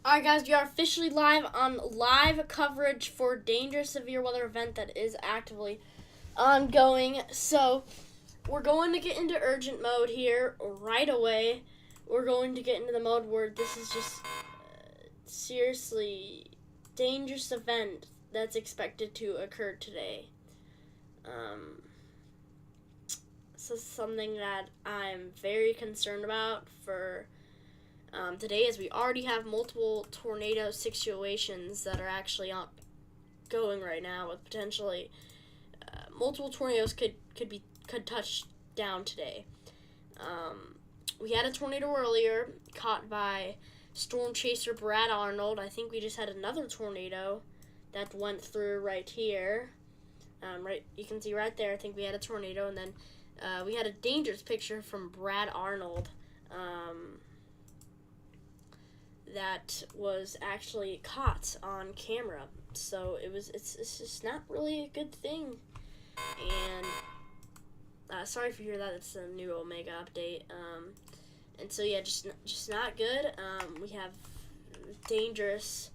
Alright guys, we are officially live on live coverage for dangerous severe weather event that is actively ongoing. So we're going to get into urgent mode here right away. We're going to get into the mode where this is just seriously dangerous event that's expected to occur today. This is something that I'm very concerned about for today, as we already have multiple tornado situations that are actually going right now, with potentially multiple tornadoes could touch down today. We had a tornado earlier caught by storm chaser Brad Arnold. I think we just had another tornado that went through right here. Right, you can see right there. I think we had a tornado, and then we had a dangerous picture from Brad Arnold. That was actually caught on camera, so it's just not really a good thing. And sorry if you hear that. It's a new Omega update. And so yeah, just not good. We have a dangerous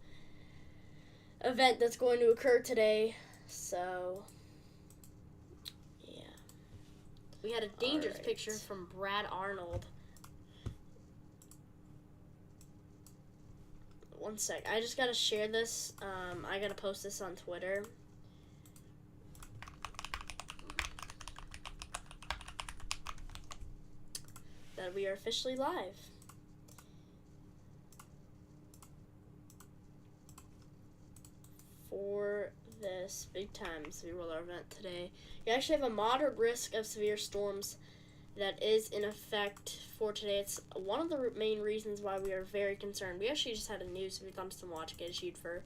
event that's going to occur today. So yeah, we had a dangerous picture from Brad Arnold. One sec. I just gotta share this. I gotta post this on Twitter. That we are officially live. For this big time severe weather event today. You actually have a moderate risk of severe storms that is in effect for today. It's one of the main reasons why we are very concerned. We actually just had a new severe thunderstorm watch get issued for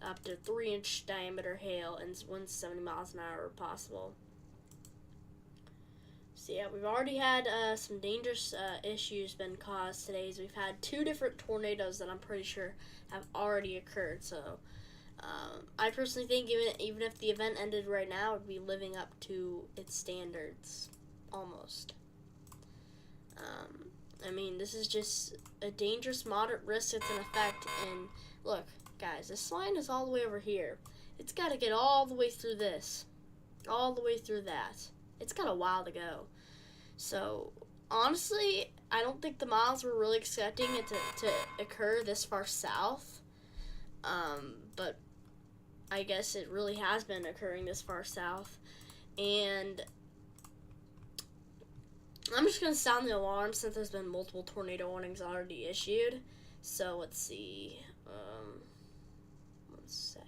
up to 3-inch diameter hail and winds 70 miles an hour possible. So yeah, we've already had some dangerous issues been caused today. We've had 2 different tornadoes that I'm pretty sure have already occurred. So I personally think even if the event ended right now, it would be living up to its standards almost. I mean, this is just a dangerous moderate risk that's in effect. And look, guys, this line is all the way over here. It's got to get all the way through this, all the way through that. It's got a while to go. So honestly, I don't think the models were really expecting it to occur this far south. But I guess it really has been occurring this far south. And I'm just going to sound the alarm since there's been multiple tornado warnings already issued. So let's see. One sec.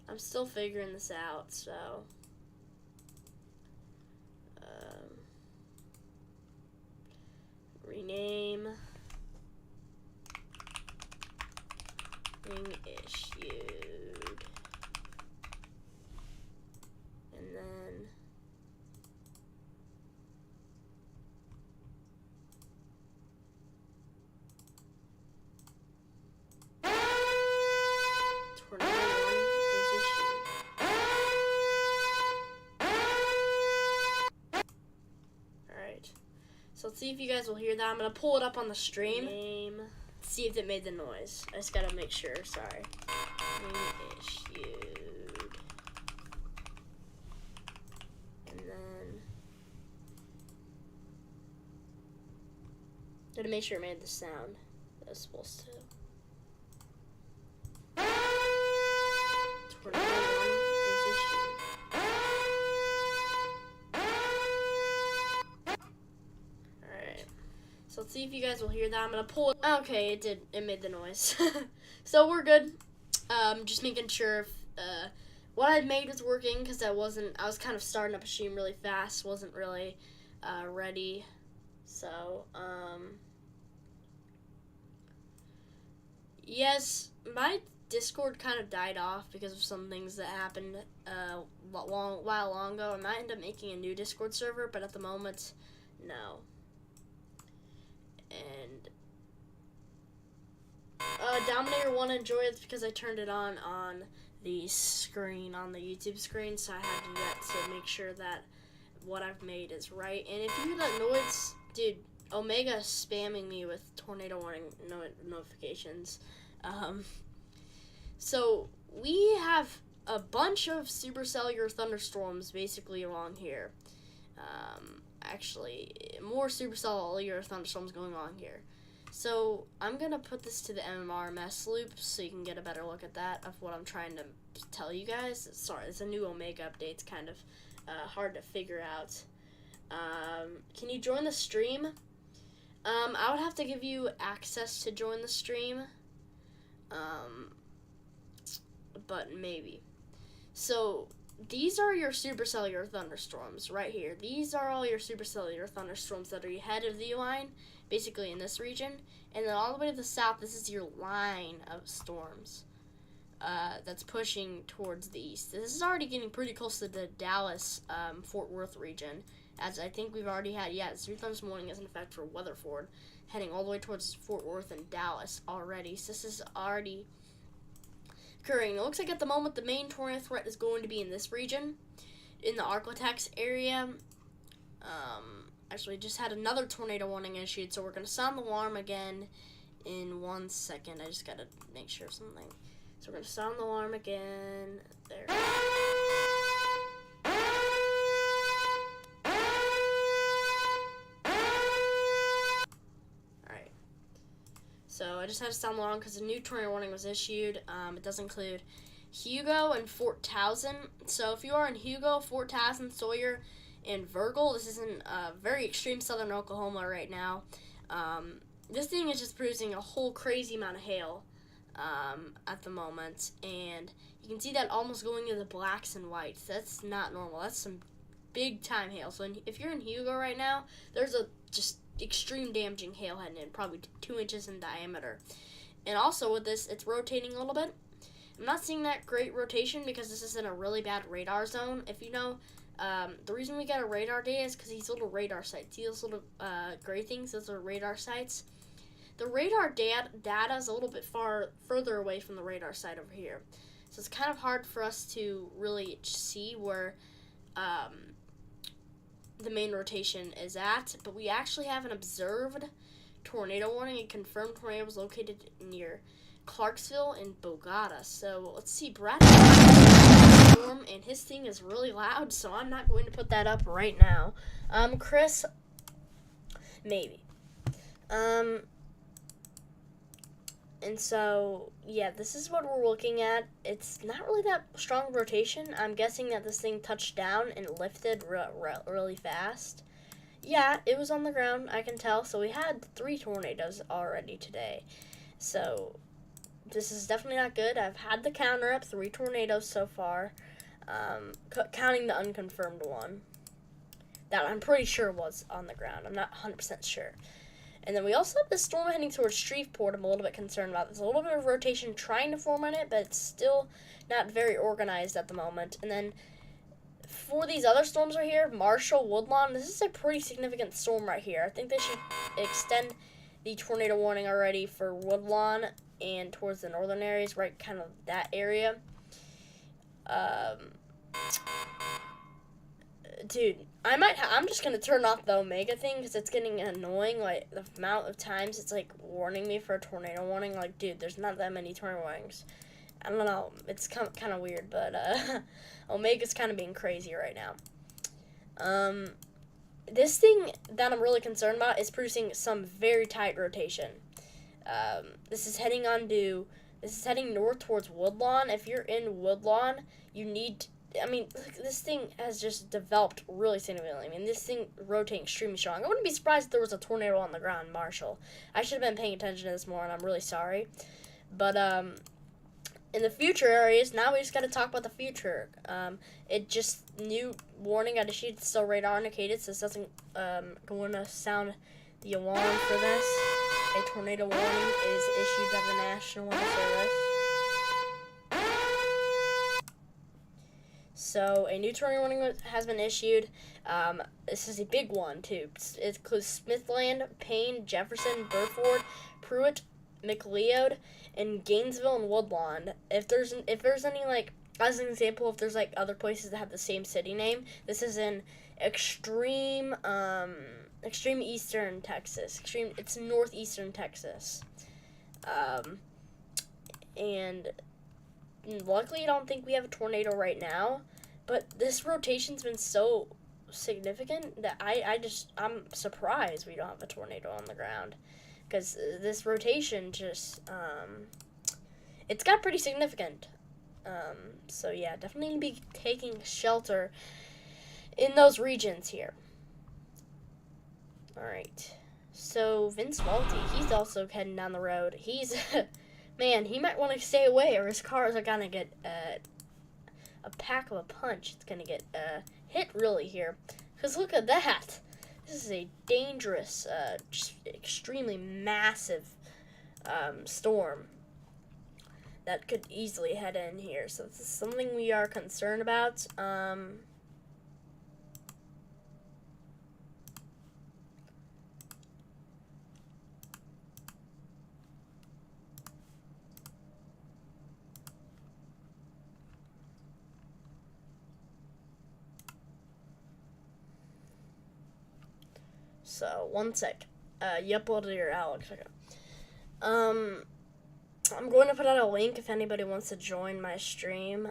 I'm still figuring this out, so. Rename. Ring issued. And then. Tornado warning is issued. Alright. So let's see if you guys will hear that. I'm going to pull it up on the stream. See if it made the noise. I just got to make sure. Sorry. Ring issued. And then. Got to make sure it made the sound that was supposed to. Tornado warning is issued. Alright. So let's see if you guys will hear that. I'm going to pull it. Okay, it did. It made the noise. So we're good. Just making sure if what I made was working, because I was kind of starting up a stream really fast. Wasn't really ready. So, yes, my Discord kind of died off because of some things that happened a while long ago. I might end up making a new Discord server, but at the moment, no. And Dominator 1 enjoy it because I turned it on the screen, on the YouTube screen, so I had to do that to make sure that what I've made is right. And if you hear that noise, dude, Omega is spamming me with tornado warning notifications. So we have a bunch of supercellular thunderstorms basically along here. Actually, more supercellular thunderstorms going on here. So I'm going to put this to the MMRMS loop so you can get a better look at that of what I'm trying to tell you guys. Sorry, it's a new Omega update. It's kind of hard to figure out. Can you join the stream? I would have to give you access to join the stream. But maybe. So these are your supercellular thunderstorms right here. These are all your supercellular thunderstorms that are ahead of the line, basically in this region. And then all the way to the south, this is your line of storms that's pushing towards the east. This is already getting pretty close to the Dallas, Fort Worth region, as I think we've already had, the 3 thunders warning is in effect for Weatherford, heading all the way towards Fort Worth and Dallas already. So this is already occurring. It looks like at the moment the main tornado threat is going to be in this region, in the Arklatex area. Actually, just had another tornado warning issued, so we're going to sound the alarm again in 1 second. I just got to make sure of something. So we're going to sound the alarm again. There. Alright. So I just had to sound the alarm because a new tornado warning was issued. It does include Hugo and Fort Towson. So if you are in Hugo, Fort Towson, Sawyer, and Virgil, this is in very extreme southern Oklahoma right now. This thing is just producing a whole crazy amount of hail at the moment, and you can see that almost going into the blacks and whites. That's not normal. That's some big time hail. So if you're in Hugo right now, there's a just extreme damaging hail heading in, probably 2 inches in diameter. And also with this, it's rotating a little bit. I'm not seeing that great rotation because this is in a really bad radar zone. If you know, the reason we got a radar data is because these little radar sites, see those little gray things, those are radar sites. The radar data is a little bit further away from the radar site over here. So it's kind of hard for us to really see where the main rotation is at. But we actually have an observed tornado warning. A confirmed tornado was located near Clarksville and Bogota. So let's see, Brad storm, and his thing is really loud, so I'm not going to put that up right now. Chris, maybe. And so, yeah, this is what we're looking at. It's not really that strong rotation. I'm guessing that this thing touched down and lifted really fast. Yeah, it was on the ground, I can tell. So we had 3 tornadoes already today. So this is definitely not good. I've had the counter up, 3 tornadoes so far, counting the unconfirmed one that I'm pretty sure was on the ground. I'm not 100% sure. And then we also have this storm heading towards Shreveport. I'm a little bit concerned about. There's a little bit of rotation trying to form on it, but it's still not very organized at the moment. And then for these other storms right here, Marshall, Woodlawn, this is a pretty significant storm right here. I think they should extend the tornado warning already for Woodlawn and towards the northern areas, right, kind of that area. Dude, I'm just gonna turn off the Omega thing because it's getting annoying. Like, the amount of times it's like warning me for a tornado warning. Like, dude, there's not that many tornado warnings. I don't know. It's kind of weird, but Omega's kind of being crazy right now. This thing that I'm really concerned about is producing some very tight rotation. This is heading north towards Woodlawn. If you're in Woodlawn, you need. This thing has just developed really significantly. This thing rotating extremely strong. I wouldn't be surprised if there was a tornado on the ground in Marshall. I should have been paying attention to this more, and I'm really sorry. But in the future areas, now we just got to talk about the future. New warning got issued. It's still radar indicated, so this doesn't going to sound the alarm for this. A tornado warning is issued by the National Weather Service. So a new tornado warning has been issued. This is a big one too. It includes Smithland, Payne, Jefferson, Burford, Pruitt, McLeod, and Gainesville and Woodlawn. If there's any, like, as an example, if there's like other places that have the same city name, this is in extreme eastern Texas. It's northeastern Texas. And luckily, I don't think we have a tornado right now. But this rotation's been so significant that I'm surprised we don't have a tornado on the ground. Because this rotation just, it's got pretty significant. So yeah, definitely be taking shelter in those regions here. Alright. So Vince Walty, he's also heading down the road. He's, man, he might want to stay away or his cars are going to get a pack of a punch. It's going to get hit really here. Because look at that. This is a dangerous, just extremely massive storm that could easily head in here. So this is something we are concerned about. So, one sec. You uploaded your Alex. Okay. I'm going to put out a link if anybody wants to join my stream.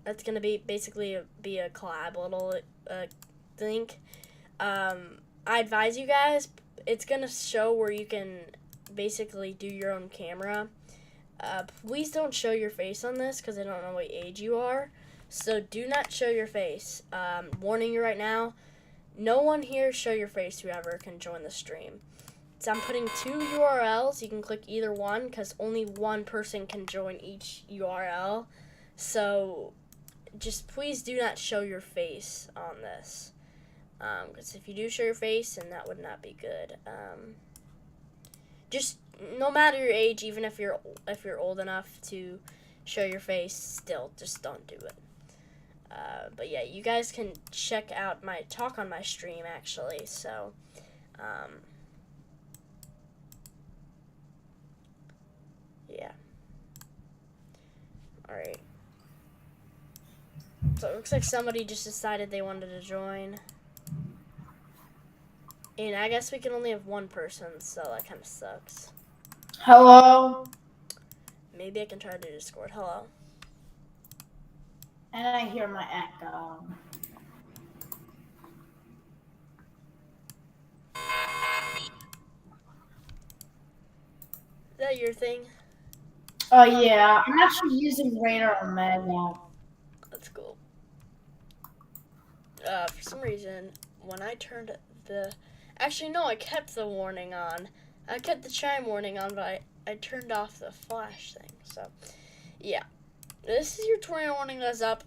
That's going to be basically be a collab little link. I advise you guys, it's going to show where you can basically do your own camera. Please don't show your face on this because I don't know what age you are. So do not show your face. Warning you right now. No one here show your face, whoever can join the stream. So I'm putting 2 URLs. You can click either one because only one person can join each URL. So just please do not show your face on this. Because if you do show your face, then that would not be good. Just no matter your age, even if you're old enough to show your face, still just don't do it. But yeah, you guys can check out my talk on my stream, actually, so, yeah. Alright. So it looks like somebody just decided they wanted to join. And I guess we can only have one person, so that kind of sucks. Hello? Maybe I can try to do Discord. Hello. And I hear my echo. Is that your thing? Oh yeah, I'm actually using Radar Omega. That's cool. For some reason, when I turned the... Actually, no, I kept the warning on. I kept the chime warning on, but I turned off the flash thing. So, yeah. This is your tornado warning that's up.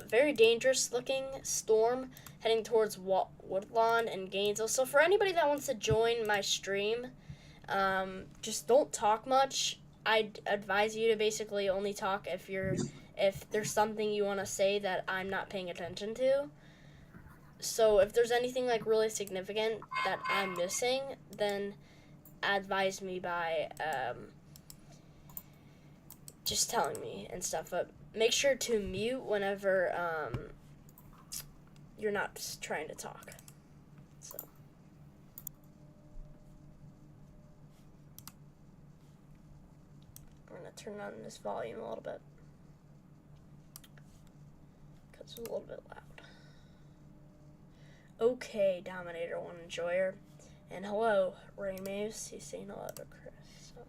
Very dangerous looking storm heading towards Woodlawn and Gainesville. So for anybody that wants to join my stream, just don't talk much. I'd advise you to basically only talk if there's something you want to say that I'm not paying attention to. So if there's anything like really significant that I'm missing, then advise me by just telling me and stuff. But make sure to mute whenever you're not trying to talk. So. I'm going to turn on this volume a little bit. Because it's a little bit loud. Okay, Dominator 1 Enjoyer. And hello, Rain Maves. He's saying hello to Chris. So,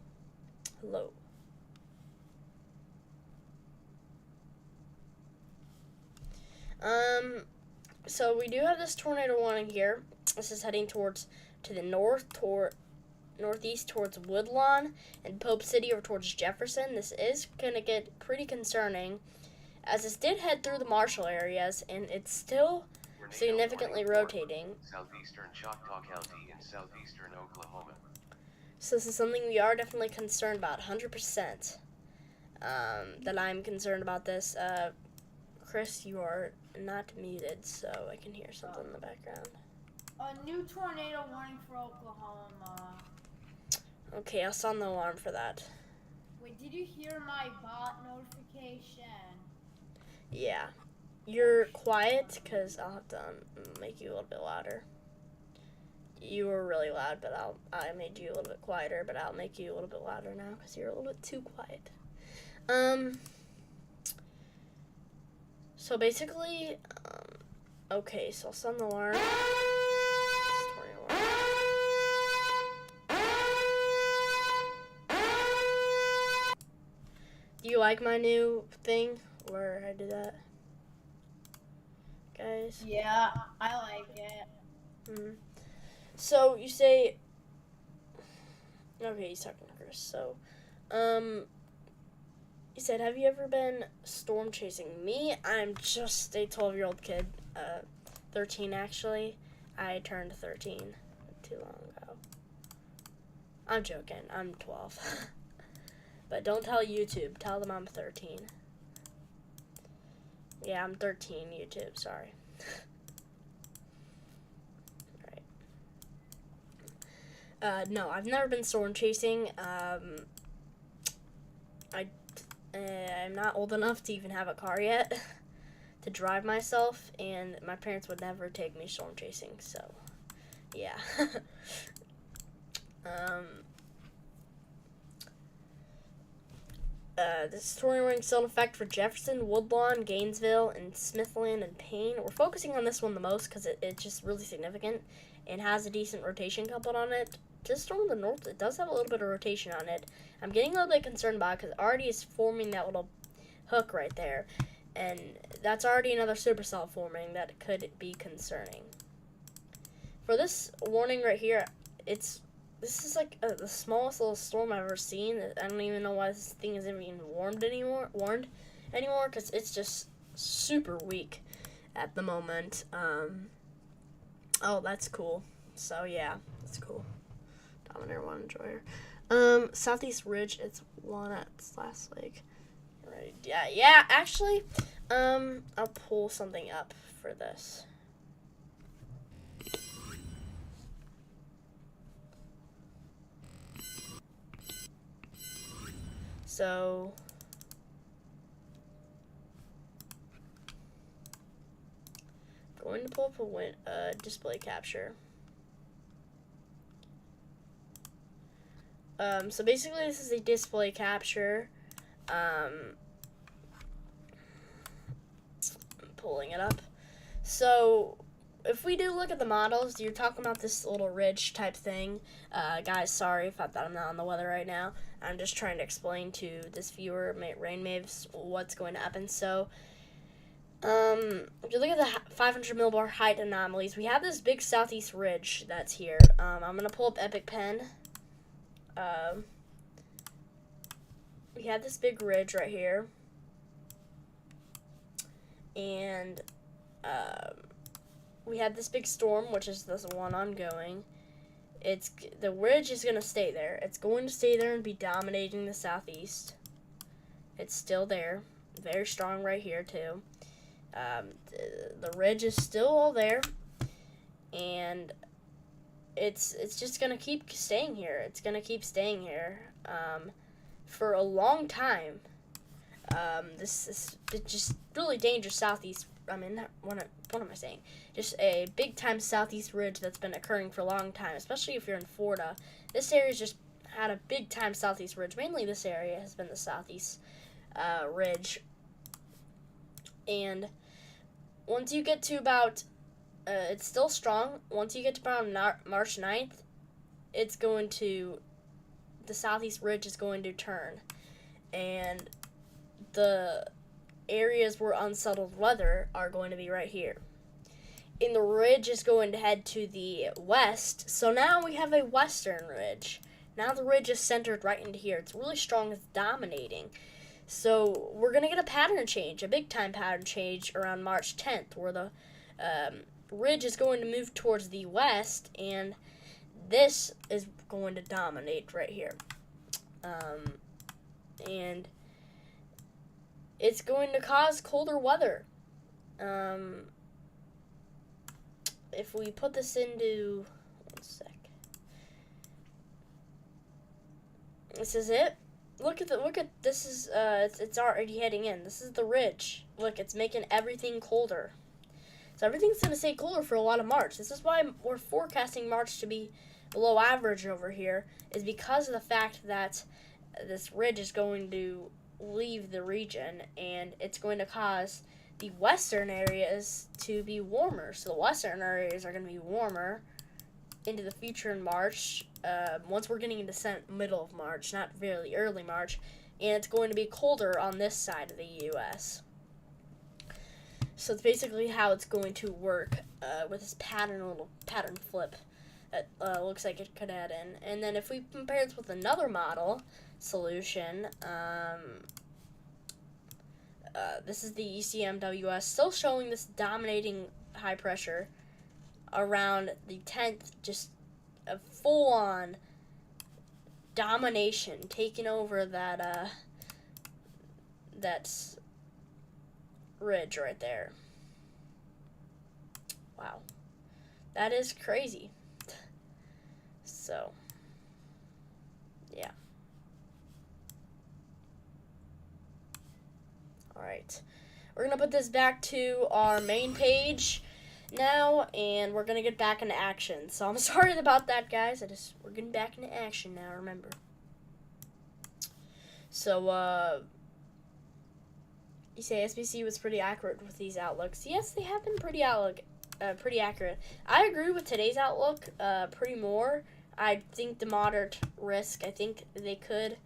hello. So we do have this tornado warning here. This is heading to the northeast towards Woodlawn and Pope City over towards Jefferson. This is gonna get pretty concerning, as this did head through the Marshall areas, and it's still significantly rotating. Southeastern Choctaw County in southeastern Oklahoma. So this is something we are definitely concerned about, 100%. That I'm concerned about this. Chris, you are not muted, so I can hear something in the background. A new tornado warning for Oklahoma. Okay, I'll sound the alarm for that. Wait, did you hear my bot notification? Yeah. you're quiet because I'll have to make you a little bit louder. You were really loud, but I made you a little bit quieter, but I'll make you a little bit louder now because you're a little bit too quiet. So basically, okay, so I'll set an alarm. Do you like my new thing where I do that, guys? Yeah, I like it. So you say, okay, he's talking to Chris. So, he said, have you ever been storm chasing? Me, I'm just a 12-year-old kid, 13 actually. I turned 13 too long ago. I'm joking, I'm 12. But don't tell YouTube, tell them I'm 13. Yeah, I'm 13, YouTube, sorry. No, I've never been storm chasing. I'm not old enough to even have a car yet to drive myself, and my parents would never take me storm chasing, so yeah. The story ring still in effect for Jefferson, Woodlawn, Gainesville, and Smithland and Payne. We're focusing on this one the most because it's just really significant and has a decent rotation coupled on it. This storm in the north, it does have a little bit of rotation on it. I'm getting a little bit concerned about it because it already is forming that little hook right there. And that's already another supercell forming that could be concerning. For this warning right here, this is like the smallest little storm I've ever seen. I don't even know why this thing isn't even warned anymore, because it's just super weak at the moment. Oh, that's cool. So yeah, that's cool. Dominator one enjoyer. Southeast Ridge, it's Walnut's last lake. Right. Yeah, actually, I'll pull something up for this. So, going to pull up a display capture. So basically this is a display capture. I'm pulling it up. So if we do look at the models, you're talking about this little ridge type thing. Guys, sorry if I'm not on the weather right now. I'm just trying to explain to this viewer, Rain Maves, what's going to happen. So, if you look at the 500 millibar height anomalies, we have this big southeast ridge that's here. I'm going to pull up Epic Pen. We have this big ridge right here. And, we have this big storm, which is this one ongoing. The ridge is going to stay there. It's going to stay there and be dominating the southeast. It's still there. Very strong right here, too. The ridge is still all there. And it's just going to keep staying here. It's going to keep staying here for a long time. This is just really dangerous southeast. I mean, what am I saying? Just a big-time southeast ridge that's been occurring for a long time, especially if you're in Florida. This area's just had a big-time southeast ridge. Mainly this area has been the southeast ridge. And once you get to about, it's still strong. Once you get to about March 9th, the southeast ridge is going to turn. And the areas where unsettled weather are going to be right here. And the ridge is going to head to the west. So now we have a western ridge. Now the ridge is centered right into here. It's really strong. It's dominating. So we're going to get a pattern change, a big-time pattern change around March 10th, where the ridge is going to move towards the west, and this is going to dominate right here. And it's going to cause colder weather. If we put this into, one sec. This is it. look at this is it's already heading in. This is the ridge. Look, it's making everything colder. So everything's gonna stay colder for a lot of March. This is why we're forecasting March to be below average over here, is because of the fact that this ridge is going to leave the region, and it's going to cause the western areas to be warmer. So the western areas are going to be warmer into the future in March, once we're getting into middle of March, not really early March, and it's going to be colder on this side of the U.S. So it's basically how it's going to work with this little pattern flip that looks like it could add in. And then if we compare this with another model solution, this is the ECMWS, still showing this dominating high pressure around the 10th, just a full-on domination, taking over that ridge right there. Wow, that is crazy. So, yeah. Alright, we're going to put this back to our main page now, and we're going to get back into action. So I'm sorry about that, guys. We're getting back into action now, remember. So, you say SBC was pretty accurate with these outlooks. Yes, they have been pretty accurate. I agree with today's outlook pretty more. I think the moderate risk, the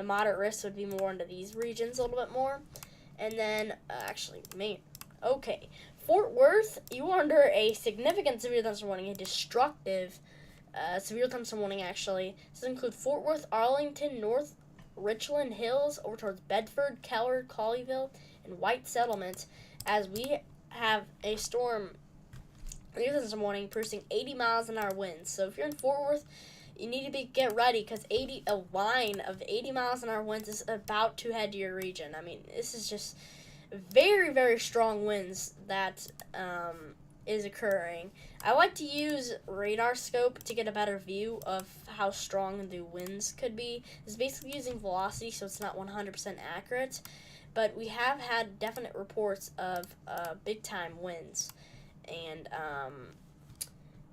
moderate risk would be more into these regions a little bit more. And then, actually, Maine. Okay. Fort Worth, you are under a significant severe thunderstorm warning, a destructive severe thunderstorm warning, actually. This includes Fort Worth, Arlington, North Richland Hills, over towards Bedford, Keller, Colleyville, and White Settlement, as we have a storm, severe thunderstorm warning, producing 80 miles an hour winds. So if you're in Fort Worth, you need to get ready, because a line of 80 miles an hour winds is about to head to your region. I mean, this is just very, very strong winds that is occurring. I like to use radar scope to get a better view of how strong the winds could be. It's basically using velocity, so it's not 100% accurate, but we have had definite reports of big-time winds. And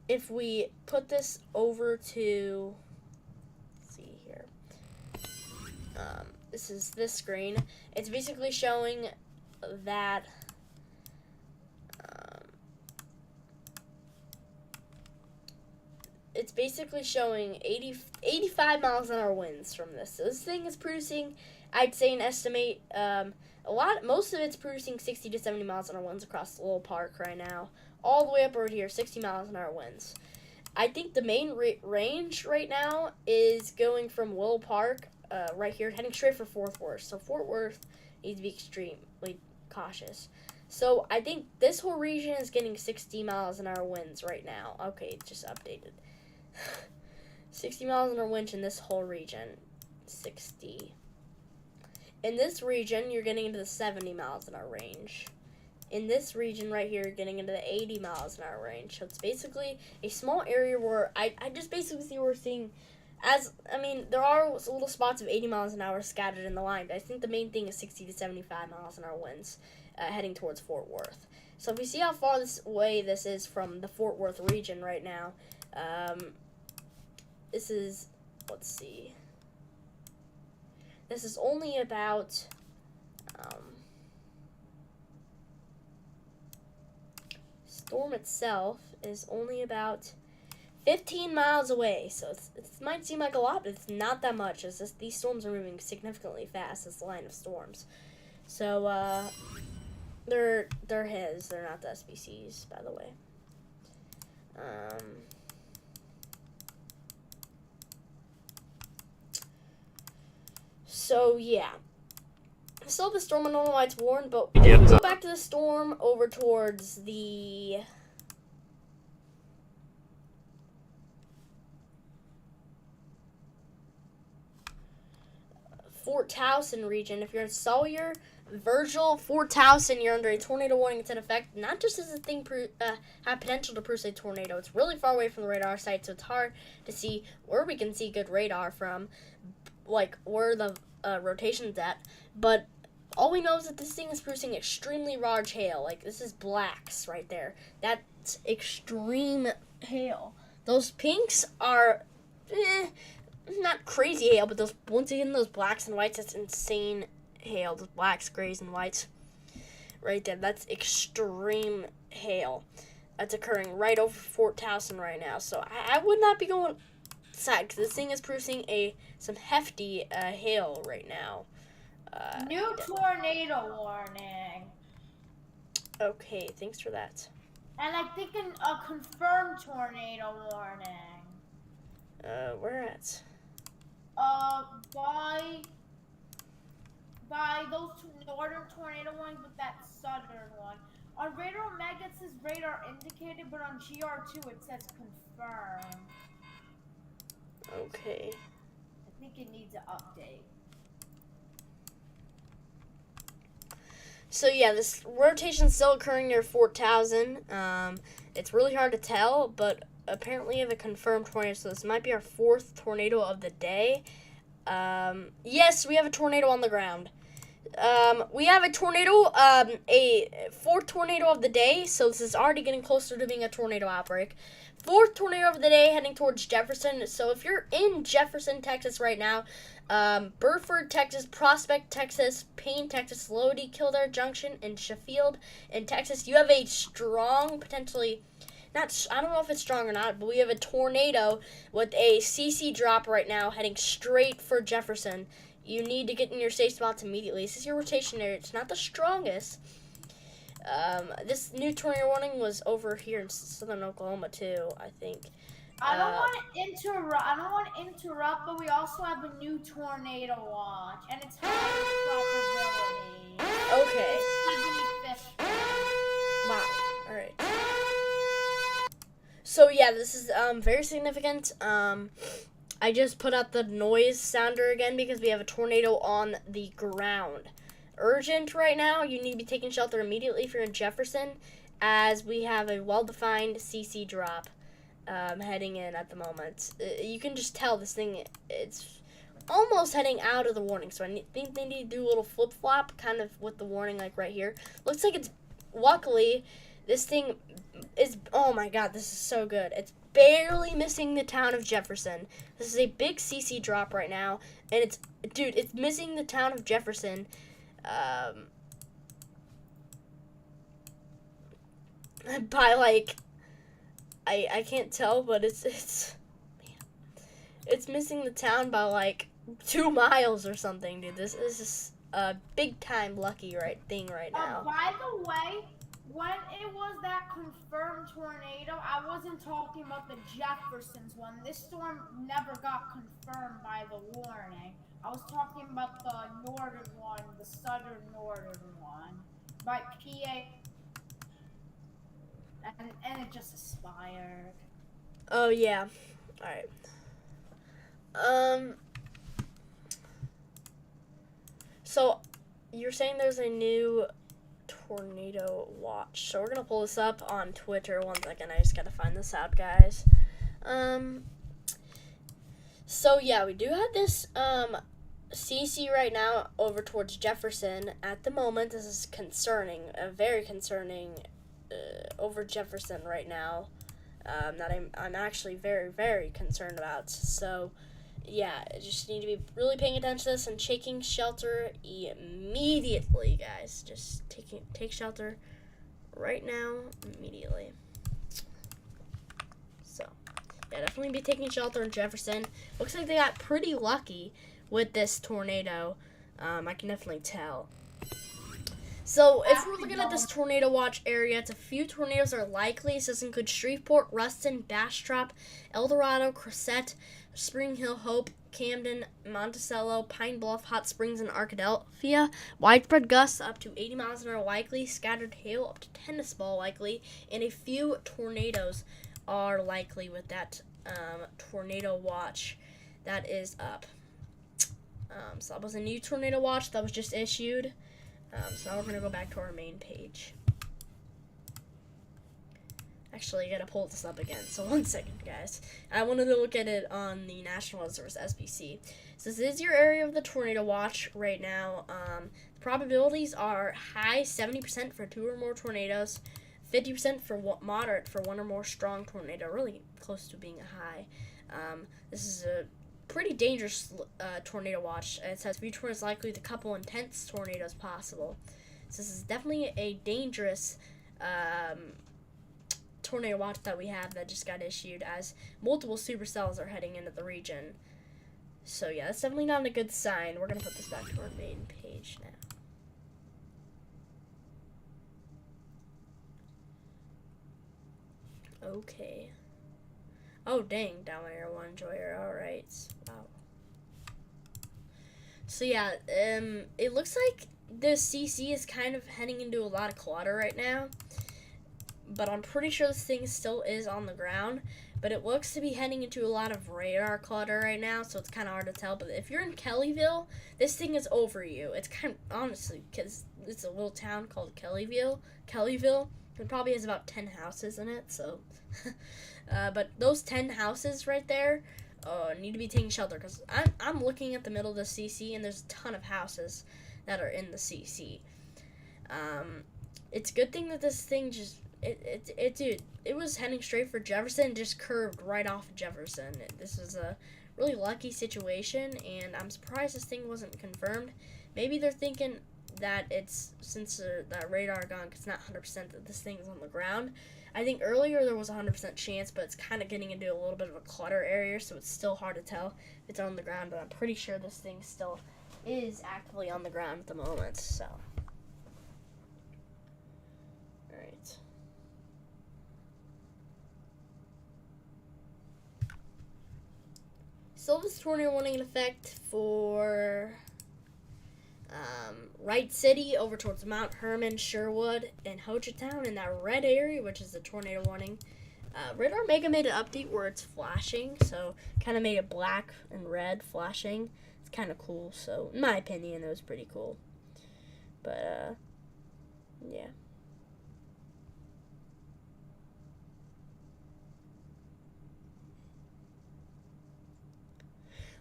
if we put this over to, let's see here, this is this screen. It's basically showing that it's basically showing 85 miles an hour winds from this. So this thing is producing, I'd say an estimate, most of it's producing 60 to 70 miles an hour winds across the little park right now. All the way up over here, 60 miles an hour winds. I think the main range right now is going from Willow Park, right here, heading straight for Fort Worth. So Fort Worth needs to be extremely cautious. So I think this whole region is getting 60 miles an hour winds right now. Okay, it just updated. 60 miles an hour wind in this whole region. 60. In this region, you're getting into the 70 miles an hour range. In this region right here, you're getting into the 80 miles an hour range. So it's basically a small area where I just basically see we're seeing, there are little spots of 80 miles an hour scattered in the line, but I think the main thing is 60 to 75 miles an hour winds heading towards Fort Worth. So if we see how far away this is from the Fort Worth region right now, this is, let's see, this is only about, storm itself is only about 15 miles away, so it might seem like a lot, but it's not that much. It's just these storms are moving significantly fast, this line of storms. So, they're his, they're not the SBCs, by the way. So, yeah. Still the storm on normal lights warned, but if we go back to the storm over towards the Fort Towson region, if you're in Sawyer, Virgil, Fort Towson, you're under a tornado warning. It's in effect. Not just does the thing have potential to produce a tornado, it's really far away from the radar site, so it's hard to see where we can see good radar from, like where the rotation's at, but all we know is that this thing is producing extremely large hail. Like, this is blacks right there. That's extreme hail. Those pinks are not crazy hail, but those, once again, those blacks and whites, that's insane hail. Those blacks, grays, and whites right there. That's extreme hail. That's occurring right over Fort Towson right now. So I would not be going outside because this thing is producing some hefty hail right now. New tornado warning. Okay, thanks for that. And I think a confirmed tornado warning. Where at? By those two northern tornado ones with that southern one. On Radar Omega it says radar indicated, but on GR2 it says confirmed. Okay. I think it needs an update. So yeah, this rotation's still occurring near Fort Towson. It's really hard to tell, but apparently we have a confirmed tornado, so this might be our 4th tornado of the day. Yes, we have a tornado on the ground. We have a tornado, a 4th tornado of the day, so this is already getting closer to being a tornado outbreak. 4th tornado of the day heading towards Jefferson. So if you're in Jefferson, Texas right now, Burford, Texas, Prospect, Texas, Payne, Texas, Lodi, Kildare Junction, and Sheffield in Texas, you have a strong, potentially, I don't know if it's strong or not, but we have a tornado with a CC drop right now heading straight for Jefferson. You need to get in your safe spots immediately. This is your rotation area. It's not the strongest. This new tornado warning was over here in southern Oklahoma too, I think. I don't want to interrupt, but we also have a new tornado watch, and it's high probability. Okay. It's 75th. Wow. All right. So yeah, this is very significant. I just put out the noise sounder again because we have a tornado on the ground. Urgent right now. You need to be taking shelter immediately if you're in Jefferson, as we have a well-defined CC drop heading in at the moment. You can just tell this thing, it's almost heading out of the warning, so I think they need to do a little flip-flop kind of with the warning, like right here. Looks like it's, luckily, this thing is, oh my god, this is so good. It's barely missing the town of Jefferson. This is a big CC drop right now, and it's, dude, it's missing the town of Jefferson. By like, I can't tell, but it's missing the town by like 2 miles or something, dude. This is a big time lucky thing right now. By the way, when it was that confirmed tornado, I wasn't talking about the Jefferson's one. This storm never got confirmed by the warning. I was talking about the northern one, the southern northern one, by PA, and it just expired. Oh yeah, all right. So you're saying there's a new tornado watch. So we're gonna pull this up on Twitter. 1 second, I just gotta find this out, guys. So yeah, we do have this CC right now over towards Jefferson at the moment. This is concerning, very concerning, over Jefferson right now. That I'm actually very, very concerned about. So yeah, just need to be really paying attention to this and taking shelter immediately, guys. Just take shelter right now, immediately. So yeah, definitely be taking shelter in Jefferson. Looks like they got pretty lucky with this tornado. I can definitely tell. So if we're looking at this tornado watch area, it's a few tornadoes are likely. It says include Shreveport, Ruston, Bastrop, El Dorado, Cressette, Spring Hill, Hope, Camden, Monticello, Pine Bluff, Hot Springs, and Arkadelphia. Widespread gusts up to 80 miles an hour likely. Scattered hail up to tennis ball likely. And a few tornadoes are likely with that tornado watch that is up. So that was a new tornado watch that was just issued. So now we're going to go back to our main page. Actually, I gotta pull this up again. So 1 second, guys. I wanted to look at it on the National Weather Service (SPC). So this is your area of the tornado watch right now. Probabilities are high 70% for 2 or more tornadoes, 50% for moderate for 1 or more strong tornado. Really close to being a high. This is a pretty dangerous tornado watch. It says future is likely to couple intense tornadoes possible. So this is definitely a dangerous tornado watch that we have that just got issued, as multiple supercells are heading into the region. So yeah, that's definitely not a good sign. We're gonna put this back to our main page now. Okay. Oh dang, down there, one enjoyer. All right. Wow. So yeah, it looks like the CC is kind of heading into a lot of clutter right now. But I'm pretty sure this thing still is on the ground. But it looks to be heading into a lot of radar clutter right now, so it's kind of hard to tell. But if you're in Kellyville, this thing is over you. It's kind of, honestly, because it's a little town called Kellyville. It probably has about 10 houses in it, so. But those 10 houses right there need to be taking shelter, because I'm looking at the middle of the CC, and there's a ton of houses that are in the CC. It's a good thing that this thing just, it was heading straight for Jefferson and just curved right off of Jefferson. This is a really lucky situation, and I'm surprised this thing wasn't confirmed. Maybe they're thinking that it's, since that radar gone, it's not 100% that this thing is on the ground. I think earlier there was a 100% chance, but it's kind of getting into a little bit of a clutter area, so it's still hard to tell if it's on the ground, but I'm pretty sure this thing still is actively on the ground at the moment, so. Alright. Still this tornado warning in effect for Wright City over towards Mount Herman, Sherwood, and Hochatown in that red area, which is the tornado warning. Radar Mega made an update where it's flashing, so kind of made it black and red flashing. It's kind of cool, so in my opinion, it was pretty cool. But, yeah.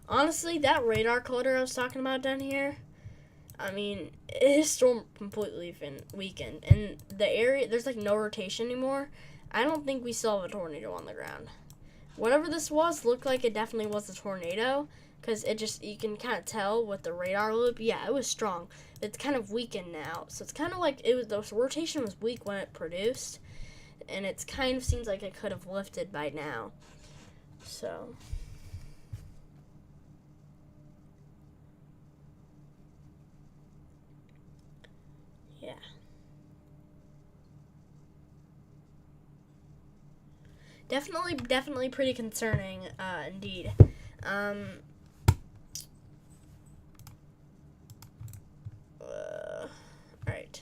Honestly, that radar clutter I was talking about down here, I mean, it is storm completely weakened. And the area, there's like no rotation anymore. I don't think we still have a tornado on the ground. Whatever this was looked like it definitely was a tornado, because it just, you can kind of tell with the radar loop. Yeah, it was strong. It's kind of weakened now. So it's kind of like it was, the rotation was weak when it produced. And it kind of seems like it could have lifted by now. So. Yeah. Definitely pretty concerning, indeed. Alright.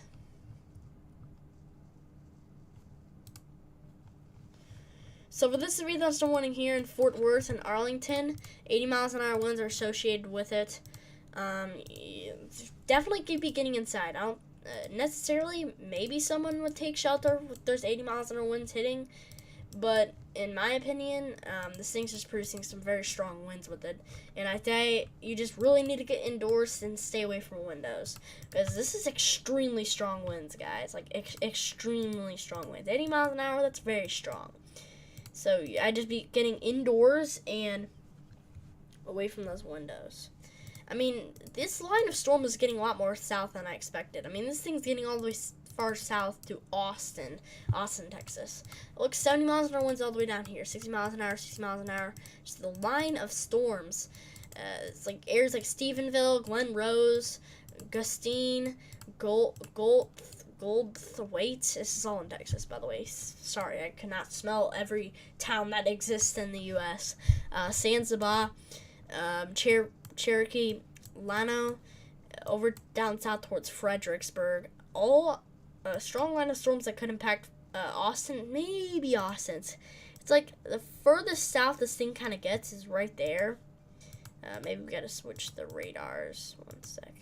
So for this severe thunderstorm warning here in Fort Worth and Arlington, 80 miles an hour winds are associated with it. Definitely keep be getting inside. I don't necessarily, maybe someone would take shelter if there's 80 miles an hour winds hitting, but in my opinion, this thing's just producing some very strong winds with it, and I say you just really need to get indoors and stay away from windows, because this is extremely strong winds, guys, like extremely strong winds. 80 miles an hour, that's very strong. So I just be getting indoors and away from those windows. I mean, this line of storm is getting a lot more south than I expected. I mean, this thing's getting all the way far south to Austin, Texas. It looks 70 miles an hour winds all the way down here, 60 miles an hour, 60 miles an hour. Just the line of storms. It's like areas like Stephenville, Glen Rose, Gustine, Goldthwaite. This is all in Texas, by the way. Sorry, I cannot smell every town that exists in the U.S. Zanzibar, Cherokee, Llano, over down south towards Fredericksburg. All a strong line of storms that could impact Austin, maybe Austin. It's like the furthest south this thing kind of gets is right there. Maybe we got to switch the radars. 1 sec.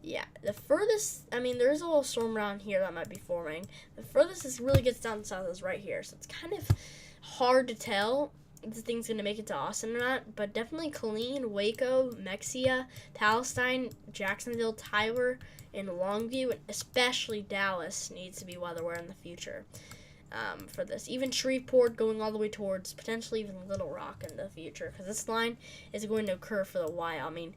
Yeah, the furthest, I mean, there's a little storm around here that might be forming. The furthest this really gets down south is right here, so it's kind of hard to tell if the thing's going to make it to Austin or not, but definitely Killeen, Waco, Mexia, Palestine, Jacksonville, Tyler, and Longview, and especially Dallas needs to be weather aware in the future for this. Even Shreveport going all the way towards potentially even Little Rock in the future, because this line is going to occur for a while. I mean,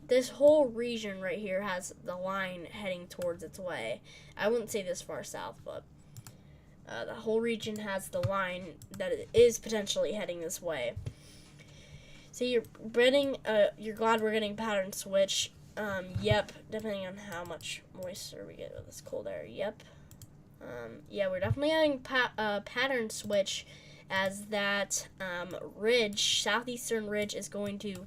this whole region right here has the line heading towards its way. I wouldn't say this far south, but the whole region has the line that it is potentially heading this way. So you're glad we're getting pattern switch. Yep, depending on how much moisture we get with this cold air. Yep. Yeah, we're definitely having pattern switch as that ridge, southeastern ridge, is going to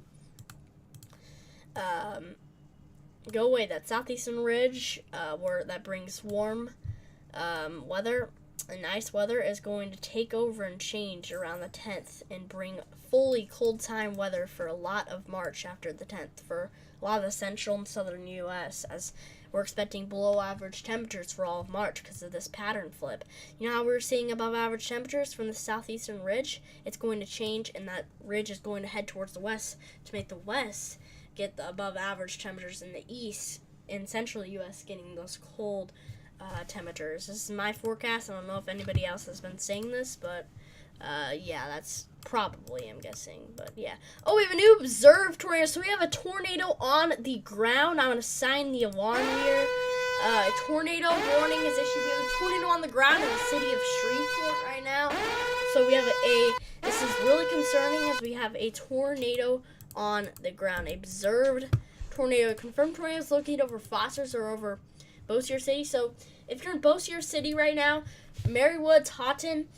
go away. That southeastern ridge, where that brings warm weather and nice weather, is going to take over and change around the 10th and bring fully cold time weather for a lot of March after the 10th for a lot of the central and southern U.S., as we're expecting below average temperatures for all of March because of this pattern flip. You know how we're seeing above average temperatures from the southeastern ridge? It's going to change, and that ridge is going to head towards the west to make the west get the above average temperatures in the east and central U.S. getting those cold temperatures. This is my forecast. I don't know if anybody else has been saying this, but yeah, that's probably, I'm guessing, but yeah. Oh, we have a new observed tornado. So we have a tornado on the ground. I'm going to sign the alarm here. A tornado warning is issued. We have a tornado on the ground in the city of Shreveport right now. So we have this is really concerning as we have a tornado on the ground. Observed tornado. Confirmed tornado is located over Foster's or over Bossier City. So if you're in Bossier City right now, Mary Woods, Houghton,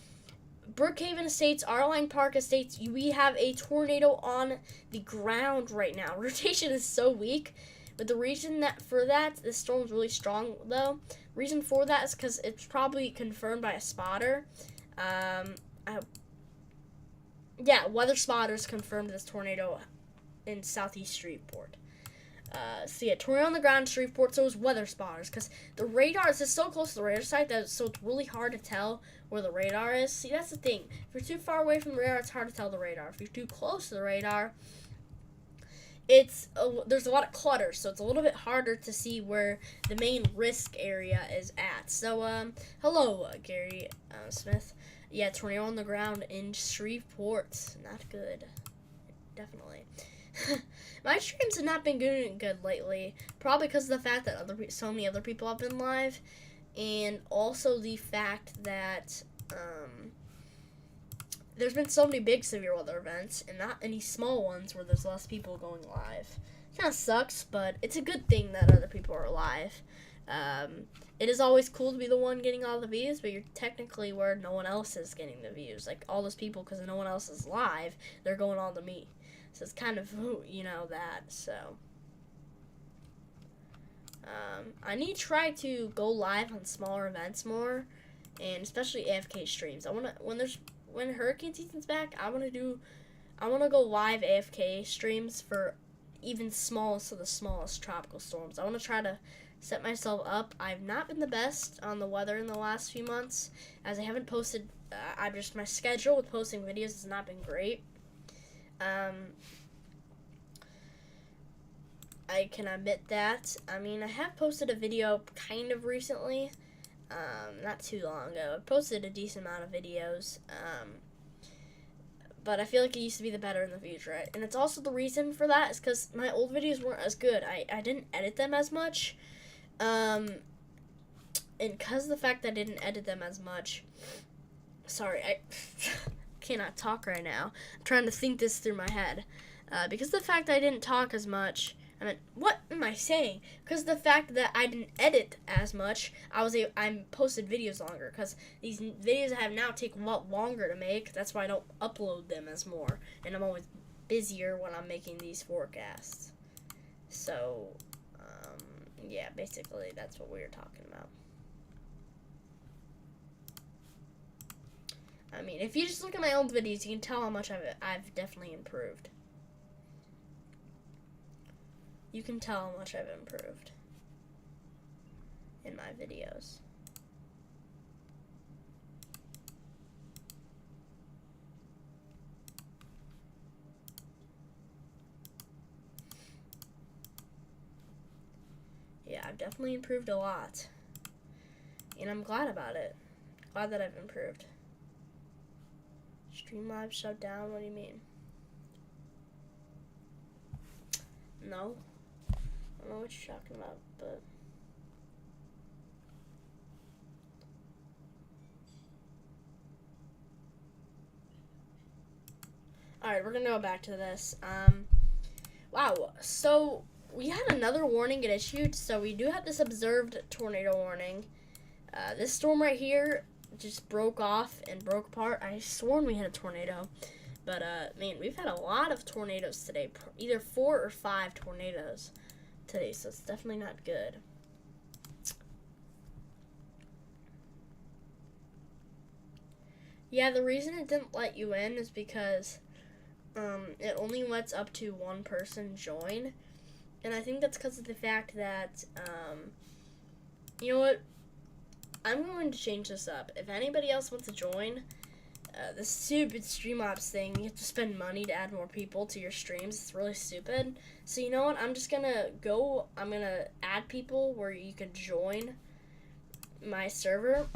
Brookhaven Estates, Arline Park Estates, we have a tornado on the ground right now. Rotation is so weak, but the reason this storm is really strong, though, reason for that is because it's probably confirmed by a spotter. Yeah, weather spotters confirmed this tornado in southeast Shreveport. So yeah, tornado on the ground in Shreveport, so is weather spotters, because the radar is just so close to the radar site that so it's really hard to tell where the radar is. See, that's the thing. If you're too far away from the radar, it's hard to tell the radar. If you're too close to the radar, there's a lot of clutter, so it's a little bit harder to see where the main risk area is at. So, hello, Gary Smith. Yeah, tornado on the ground in Shreveport. Not good. Definitely. My streams have not been doing good lately, probably because of the fact that so many other people have been live, and also the fact that there's been so many big severe weather events and not any small ones where there's less people going live. It kind of sucks, but it's a good thing that other people are live. It is always cool to be the one getting all the views, but you're technically where no one else is getting the views. Like, all those people, because no one else is live, they're going all to me. So it's kind of, that, so. I need to try to go live on smaller events more, and especially AFK streams. When hurricane season's back, I want to go live AFK streams for even the smallest tropical storms. I want to try to set myself up. I've not been the best on the weather in the last few months, as I haven't posted, my schedule with posting videos has not been great. I can admit that. I mean, I have posted a video kind of recently, not too long ago. I posted a decent amount of videos, but I feel like it used to be the better in the future. And it's also the reason for that is because my old videos weren't as good. I didn't edit them as much, and because of the fact that I didn't edit them as much, sorry, I cannot talk right now. I'm trying to think this through my head. Because of the fact that I didn't talk as much, what am I saying? Because of the fact that I didn't edit as much, I posted videos longer. Because these videos I have now take a lot longer to make. That's why I don't upload them as more. And I'm always busier when I'm making these forecasts. So, yeah, basically that's what we were talking about. I mean, if you just look at my old videos, you can tell how much I've definitely improved. you can tell how much I've improved in my videos. Yeah, I've definitely improved a lot. And I'm glad about it. Glad that I've improved. Streamlabs shut down? What do you mean? No. I don't know what you're talking about, but... Alright, we're gonna go back to this. Wow, so we had another warning get issued, so we do have this observed tornado warning. This storm right here just broke off and broke apart. I sworn we had a tornado, but man, we've had a lot of tornadoes today, either 4 or 5 tornadoes today, so it's definitely not good. Yeah, the reason it didn't let you in is because it only lets up to 1 person join, and I think that's because of the fact that, you know what, I'm going to change this up. If anybody else wants to join, this stupid Streamlabs thing, you have to spend money to add more people to your streams. It's really stupid. So you know what, I'm gonna add people where you can join my server,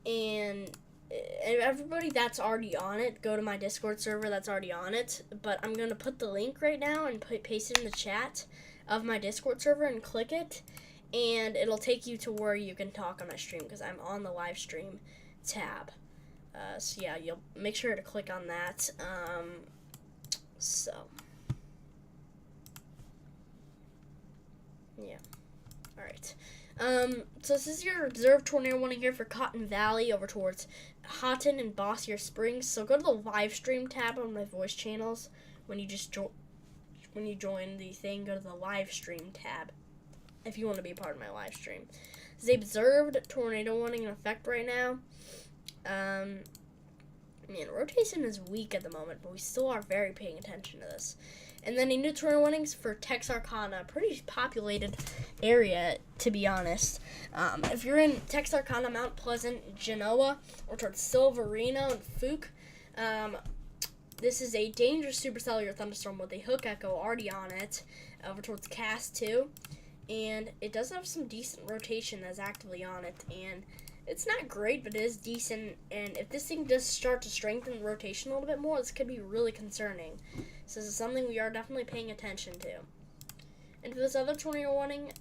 and everybody that's already on it, go to my Discord server that's already on it. But I'm going to put the link right now and paste it in the chat of my Discord server and click it. And it'll take you to where you can talk on my stream because I'm on the live stream tab. So yeah, you'll make sure to click on that. Yeah. Alright. So this is your observed tornado warning here for Cotton Valley over towards Houghton and Bossier Springs. So go to the live stream tab on my voice channels. When you join the thing, go to the live stream tab if you want to be a part of my live stream. There's the observed tornado warning in effect right now. Man, rotation is weak at the moment, but we still are very paying attention to this. And then a new tornado warnings for Texarkana, a pretty populated area, to be honest. If you're in Texarkana, Mount Pleasant, Genoa, or towards Silverino and Fuke, this is a dangerous supercellular thunderstorm with a hook echo already on it, over towards Cass too. And it does have some decent rotation that's actively on it, and it's not great, but it is decent. And if this thing does start to strengthen the rotation a little bit more, this could be really concerning. So this is something we are definitely paying attention to. And for this other tornado warning,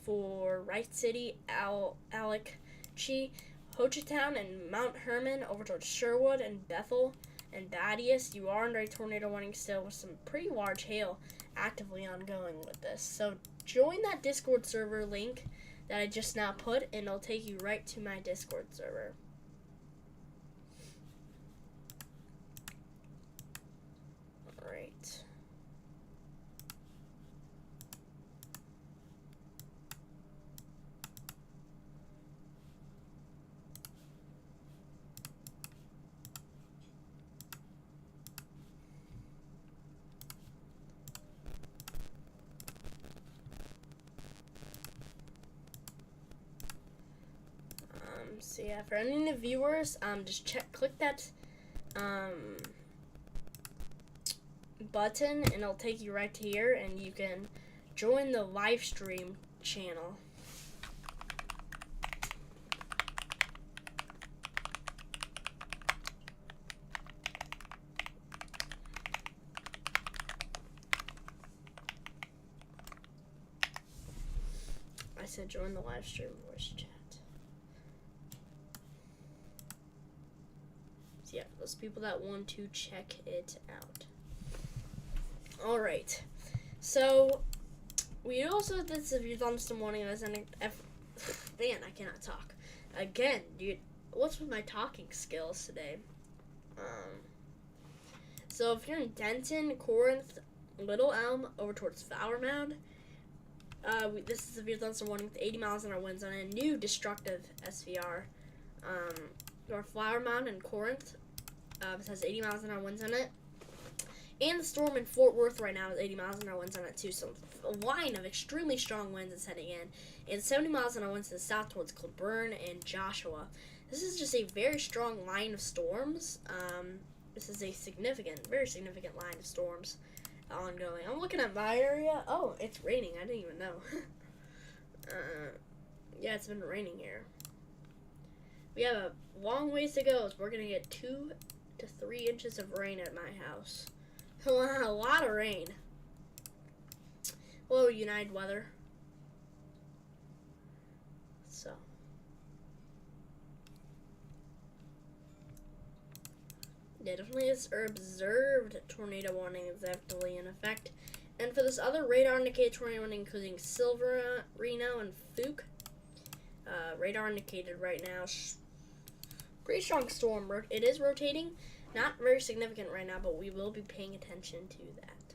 for Wright City, Alec-Chi, Hochatown, and Mount Herman over towards Sherwood and Bethel and Badius, you are under a tornado warning still with some pretty large hail actively ongoing with this. So join that Discord server link that I just now put, and it'll take you right to my Discord server. Alright. So yeah, for any new viewers, just click that button, and it'll take you right to here, and you can join the live stream channel. I said join the live stream voice chat. Yeah, those people that want to check it out. Alright, so we also did severe thunderstorm warning as an man, I cannot talk. Again, dude, what's with my talking skills today? So if you're in Denton, Corinth, Little Elm, over towards Flower Mound, this is severe thunderstorm warning with 80 miles an hour winds on a new destructive SVR. Or Flower Mound and Corinth. This has 80 miles an hour winds on it. And the storm in Fort Worth right now is 80 miles an hour winds on it too. So a line of extremely strong winds is heading in. And 70 miles an hour winds to the south towards Cleburne and Joshua. This is just a very strong line of storms. This is a significant, very significant line of storms ongoing. I'm looking at my area. Oh, it's raining. I didn't even know. Yeah, it's been raining here. We have a long ways to go. So we're going to get 2 to 3 inches of rain at my house. A lot of rain. Hello, United Weather. So. Yeah, definitely is observed tornado warning is definitely in effect. And for this other radar indicated tornado warning, including Silver, Reno, and Fuke. Radar indicated right now. Pretty strong storm. It is rotating. Not very significant right now, but we will be paying attention to that.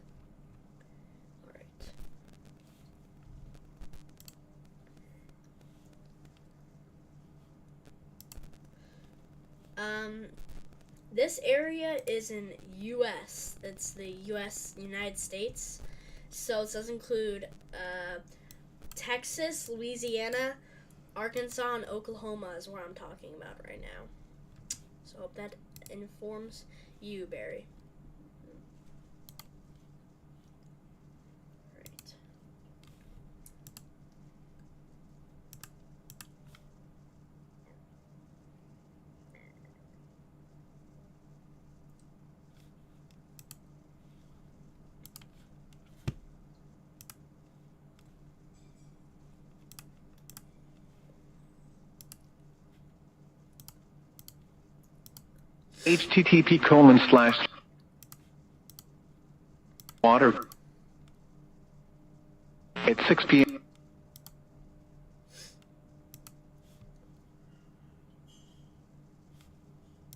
Alright. This area is in U.S. It's the U.S. United States. So it does include Texas, Louisiana, Arkansas, and Oklahoma is what I'm talking about right now. So I hope that informs you, Barry. Right. http://water at 6 p.m.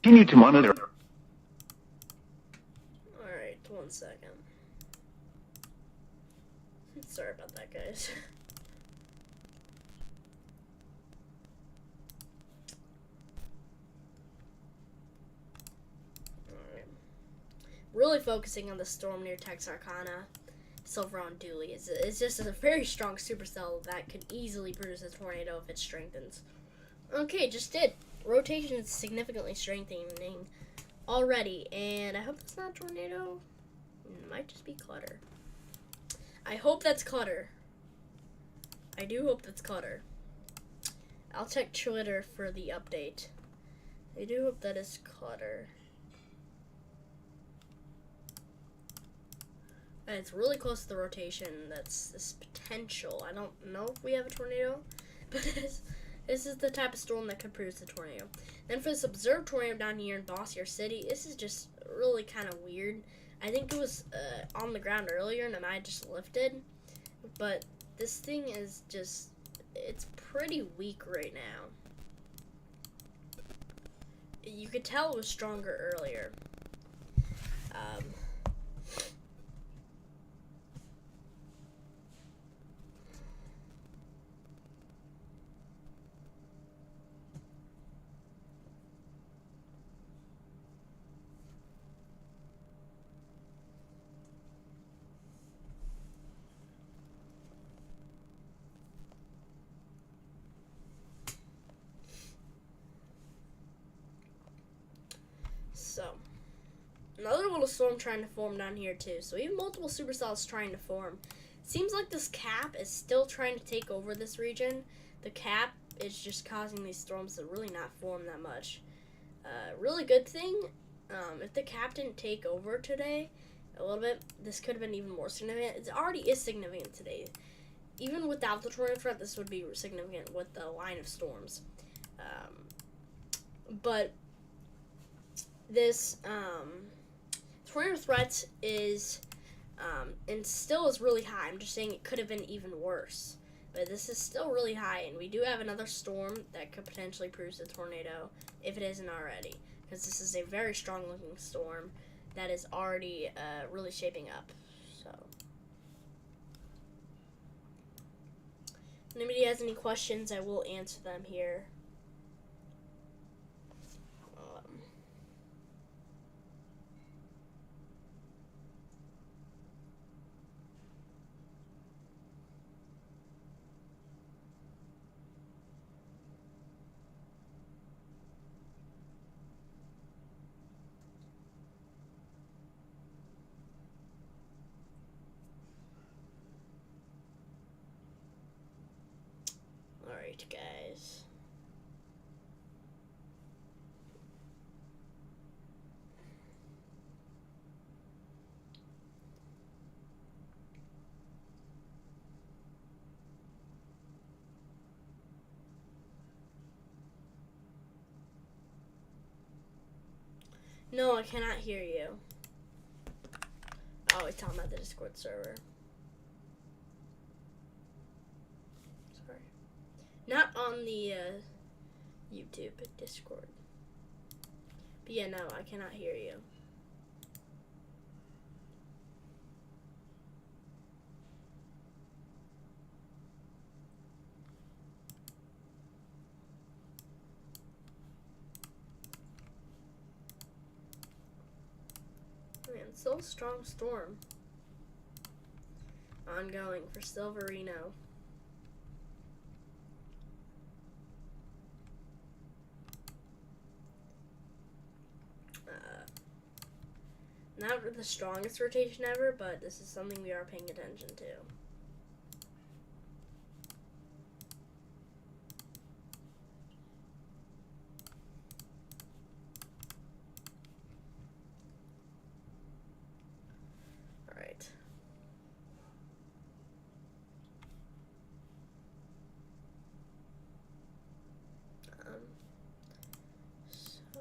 Continue to monitor. Alright, 1 second. Sorry about that, guys. Really focusing on the storm near Texarkana, Silver on Dooley. It's just a very strong supercell that could easily produce a tornado if it strengthens. Okay, just did. Rotation is significantly strengthening already, and I hope that's not a tornado. It might just be clutter. I hope that's clutter. I do hope that's clutter. I'll check Twitter for the update. I do hope that is clutter. And it's really close to the rotation. That's this potential. I don't know if we have a tornado, but this is the type of storm that could produce a tornado. Then for this observed tornado down here in Bossier City, this is just really kind of weird. I think it was on the ground earlier and it might have just lifted, but this thing is just, it's pretty weak right now. You could tell it was stronger earlier. So, another little storm trying to form down here too. So we have multiple supercells trying to form. Seems like this cap is still trying to take over this region. The cap is just causing these storms to really not form that much. Really good thing, if the cap didn't take over today a little bit, this could have been even more significant. It already is significant today. Even without the tornado threat, this would be significant with the line of storms. But this tornado threat is and still is really high. I'm just saying it could have been even worse, but this is still really high, and we do have another storm that could potentially produce a tornado if it isn't already, because this is a very strong looking storm that is already really shaping up. So if anybody has any questions, I will answer them here. Alright, guys. No, I cannot hear you. Oh, it's talking about the Discord server. Sorry. Not on the YouTube, but Discord. But yeah, no, I cannot hear you. Man, still a strong storm. Ongoing for Silverino. Not the strongest rotation ever, but this is something we are paying attention to. Alright. So...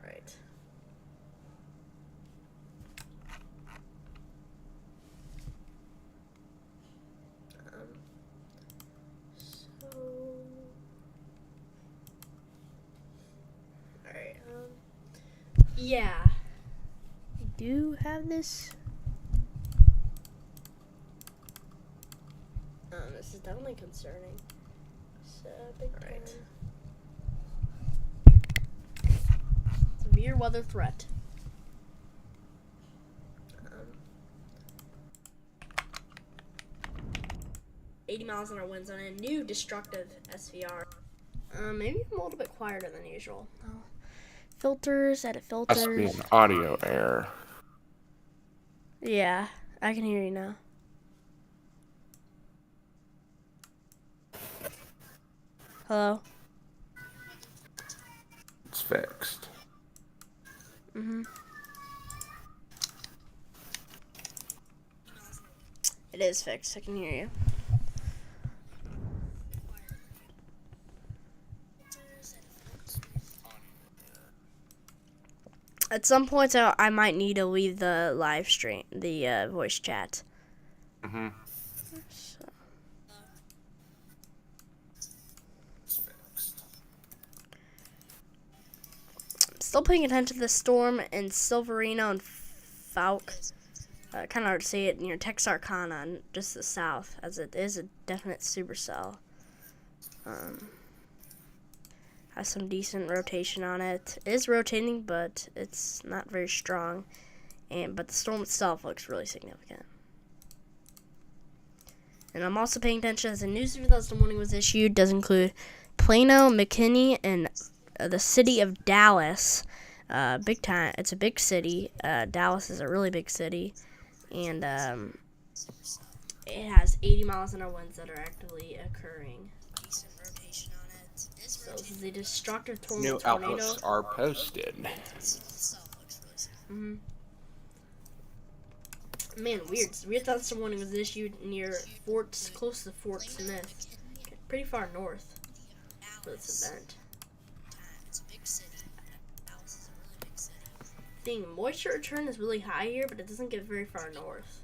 Alright. So... Alright, yeah. I do have this. This is definitely concerning. So, big time. Severe weather threat. 80 miles an hour winds on a new destructive SVR. Maybe I'm a little bit quieter than usual. Oh. Filters, edit filters. Must be an audio error. Yeah, I can hear you now. Hello? It's fixed. It is fixed, I can hear you. At some points, I might need to leave the live stream, the voice chat. Mm-hmm. So. I'm still paying attention to the storm in Silverino and Falk. Kind of hard to see it near Texarkana, just the south, as it is a definite supercell. Has some decent rotation on it. It is rotating, but it's not very strong. But the storm itself looks really significant. And I'm also paying attention as the news review this morning was issued. Does include Plano, McKinney, and the city of Dallas. Big time. It's a big city. Dallas is a really big city. And it has 80 miles an hour winds that are actively occurring. Decent rotation on it. So this is a destructive New tornado. outlets are posted. Man, weird. Weird that this warning was issued near Forts, close to Fort Smith. Pretty far north for this event. The moisture return is really high here, but it doesn't get very far north.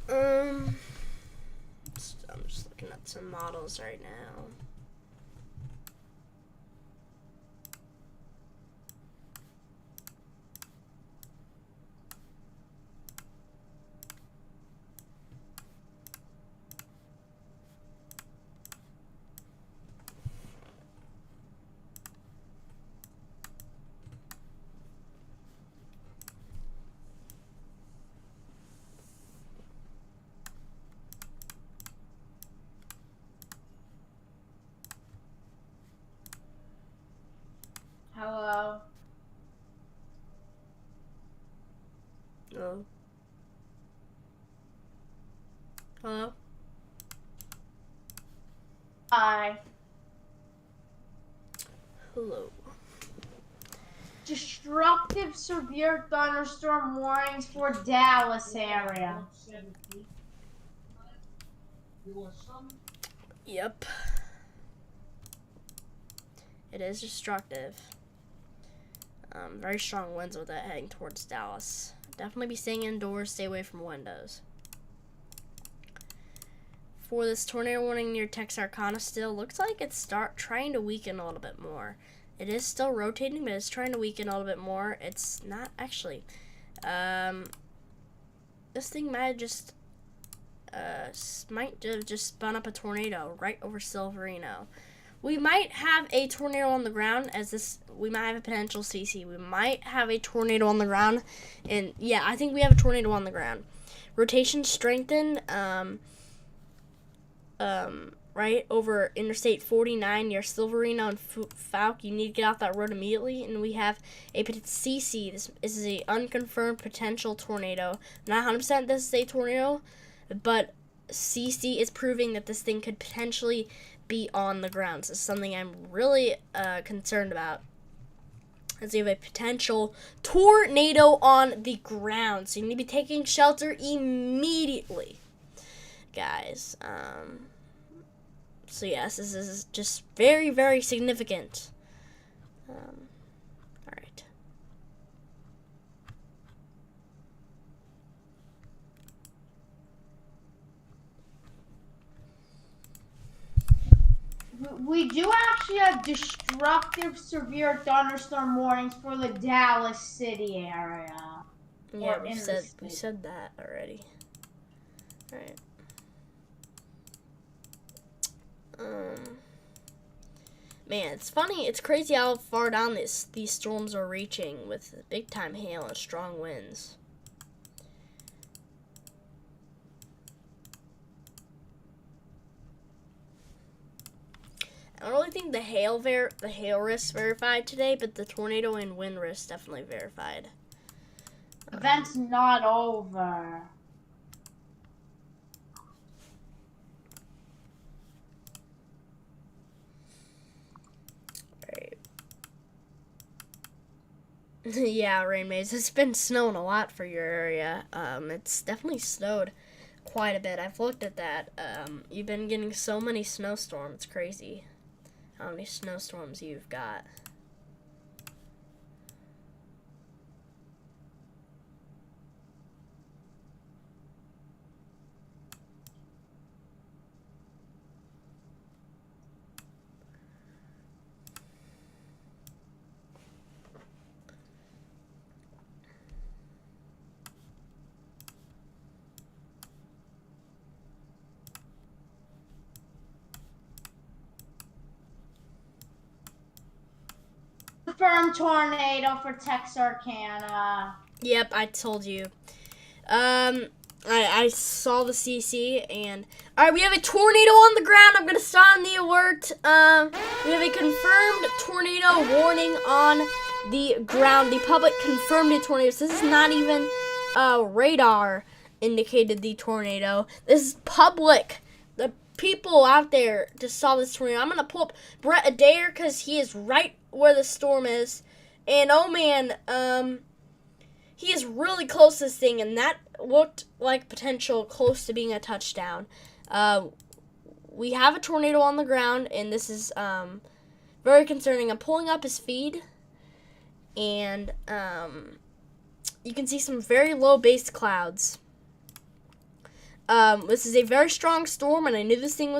I'm just looking at some models right now. Hello. Hello? Hello? Hi. Hello. Destructive severe thunderstorm warnings for Dallas area. Yep. It is destructive. Very strong winds with it heading towards Dallas. Definitely be staying indoors, stay away from windows. For this tornado warning near Texarkana still, looks like it's trying to weaken a little bit more. It is still rotating, but it's trying to weaken a little bit more. It's not actually. This thing might have just spun up a tornado right over Silverino. We might have a tornado on the ground we might have a potential CC. We might have a tornado on the ground. And yeah, I think we have a tornado on the ground. Rotation strengthened, right over Interstate 49 near Silverino and Falk. You need to get off that road immediately. And we have a CC. This is a unconfirmed potential tornado. Not 100% this is a tornado, but CC is proving that this thing could potentially be on the ground. So it's something I'm really concerned about. As we have a potential tornado on the ground. So you need to be taking shelter immediately, guys. So yes, this is just very, very significant. Alright. We do actually have destructive severe thunderstorm warnings for the Dallas city area. Yeah, Or we in the said state. that already. Alright. Man, it's funny. It's crazy how far down these storms are reaching with big time hail and strong winds. I don't really think the hail risk verified today, but the tornado and wind risk definitely verified. Event's not over. Right. Yeah, Rain Maze. It's been snowing a lot for your area. It's definitely snowed quite a bit. I've looked at that. You've been getting so many snowstorms. It's crazy how many snowstorms you've got. Confirmed tornado for Texarkana. Yep, I told you. I saw the CC, and alright, we have a tornado on the ground. I'm gonna sound the alert. We have a confirmed tornado warning on the ground. The public confirmed a tornado. So this is not even radar indicated the tornado. This is public. The people out there just saw this tornado. I'm gonna pull up Brett Adair because he is right where the storm is, and oh man, he is really close to this thing, and that looked like potential close to being a touchdown. We have a tornado on the ground, and this is very concerning. I'm pulling up his feed, and you can see some very low base clouds. This is a very strong storm, and I knew this thing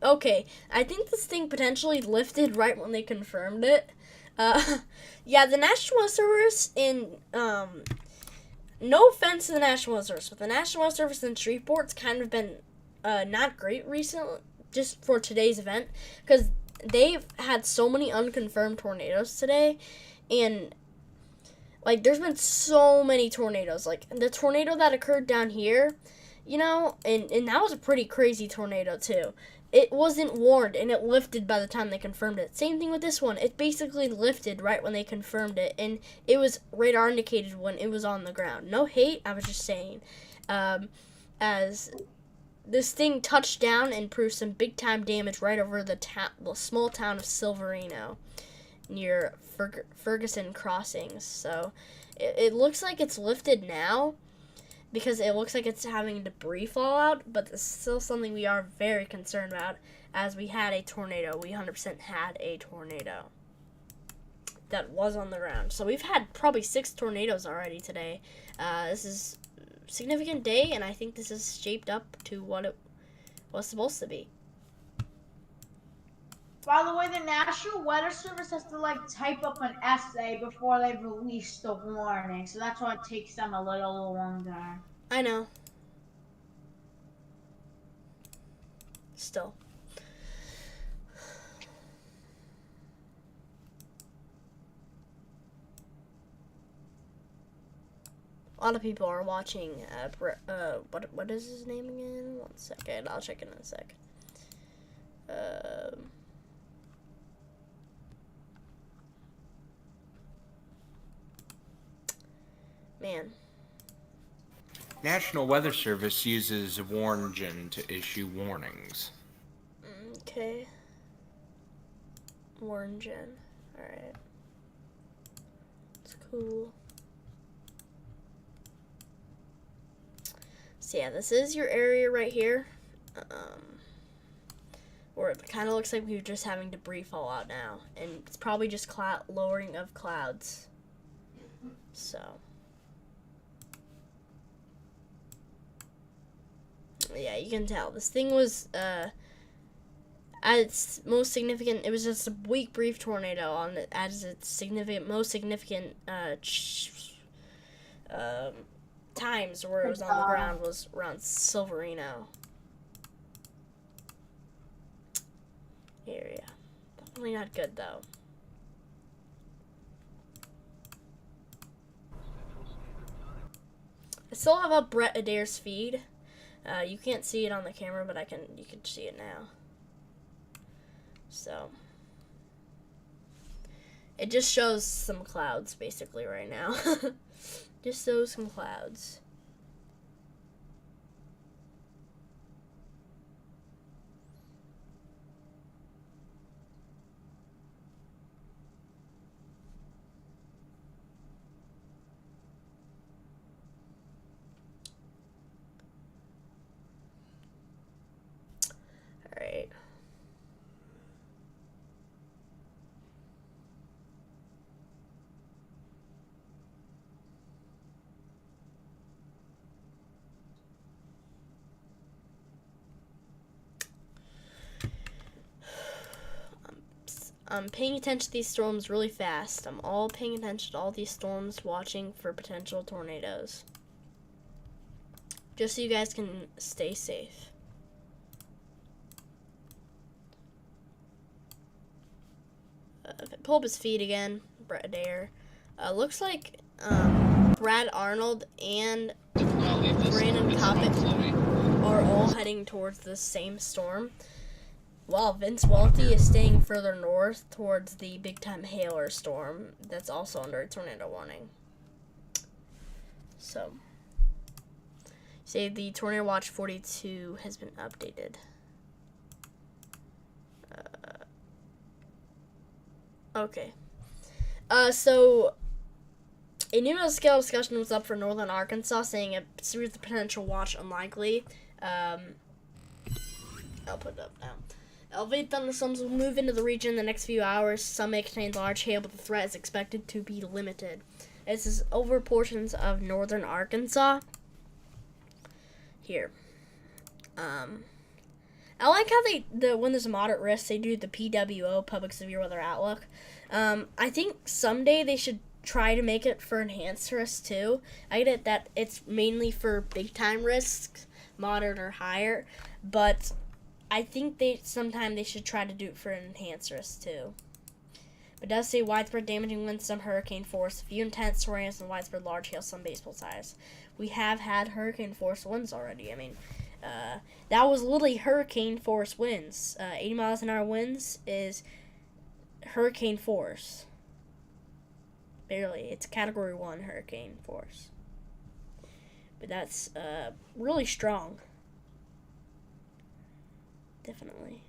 okay, I think this thing potentially lifted right when they confirmed it. Yeah, the National Weather Service no offense to the National Weather Service, but the National Weather Service in Shreveport's kind of been not great recently, just for today's event, because they've had so many unconfirmed tornadoes today, and like there's been so many tornadoes. Like the tornado that occurred down here, you know, and that was a pretty crazy tornado too. It wasn't warned, and it lifted by the time they confirmed it. Same thing with this one. It basically lifted right when they confirmed it, and it was radar indicated when it was on the ground. No hate, I was just saying. As this thing touched down and proved some big-time damage right over the small town of Silverino near Ferguson Crossings. So it looks like it's lifted now, because it looks like it's having debris fallout, but it's still something we are very concerned about, as we had a tornado. We 100% had a tornado that was on the ground. So we've had probably 6 tornadoes already today. This is a significant day, and I think this is shaped up to what it was supposed to be. By the way, the National Weather Service has to type up an essay before they release the warning, so that's why it takes them a little longer. I know. Still. A lot of people are watching, what is his name again? 1 second, I'll check it in a sec. Man. National Weather Service uses WarnGen to issue warnings. Okay. WarnGen. Alright. It's cool. So yeah, this is your area right here. Where it kind of looks like we're just having debris fall out now. And it's probably just lowering of clouds. So. Yeah, you can tell. This thing was, at its most significant, it was just a weak, brief tornado as its most significant times where it was on the ground was around Silverino area. Definitely not good, though. I still have up Brett Adair's feed. You can't see it on the camera, but you can see it now. So it just shows some clouds basically right now. Just shows some clouds. Alright. I'm paying attention to these storms really fast. I'm all paying attention to all these storms, watching for potential tornadoes. Just so you guys can stay safe. Pull up his feed again, Brett Adair. Looks like Brad Arnold and Brandon Coppett are all heading towards the same storm, while Vince Welty is staying further north towards the big-time hailer storm that's also under a tornado warning. So, say the Tornado Watch 42 has been updated. Okay. So a new scale discussion was up for northern Arkansas, saying a serious potential watch unlikely. I'll put it up now. Elevated thunderstorms will move into the region in the next few hours. Some may contain large hail, but the threat is expected to be limited. This is over portions of northern Arkansas. here. I like how when there's a moderate risk, they do the PWO, Public Severe Weather Outlook. I think someday they should try to make it for enhanced risks too. I get it that it's mainly for big time risks, moderate or higher, but I think sometime they should try to do it for enhanced risks too. But it does say widespread damaging winds, some hurricane force, a few intense tornadoes, and widespread large hail, some baseball size. We have had hurricane force winds already. I mean, that was literally hurricane force winds. 80 miles an hour winds is hurricane force. Barely. It's category 1 hurricane force. But that's really strong. Definitely.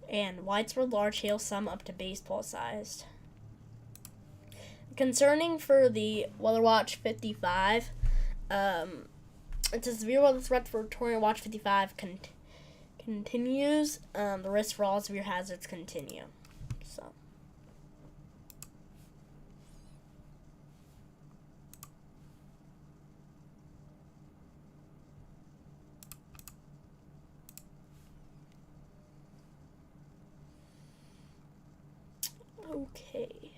And widespread large hail, some up to baseball sized. Concerning for the Weather Watch 55, it's a severe weather threat for Tornado Watch 55 continues. The risk for all severe hazards continue. So. Okay.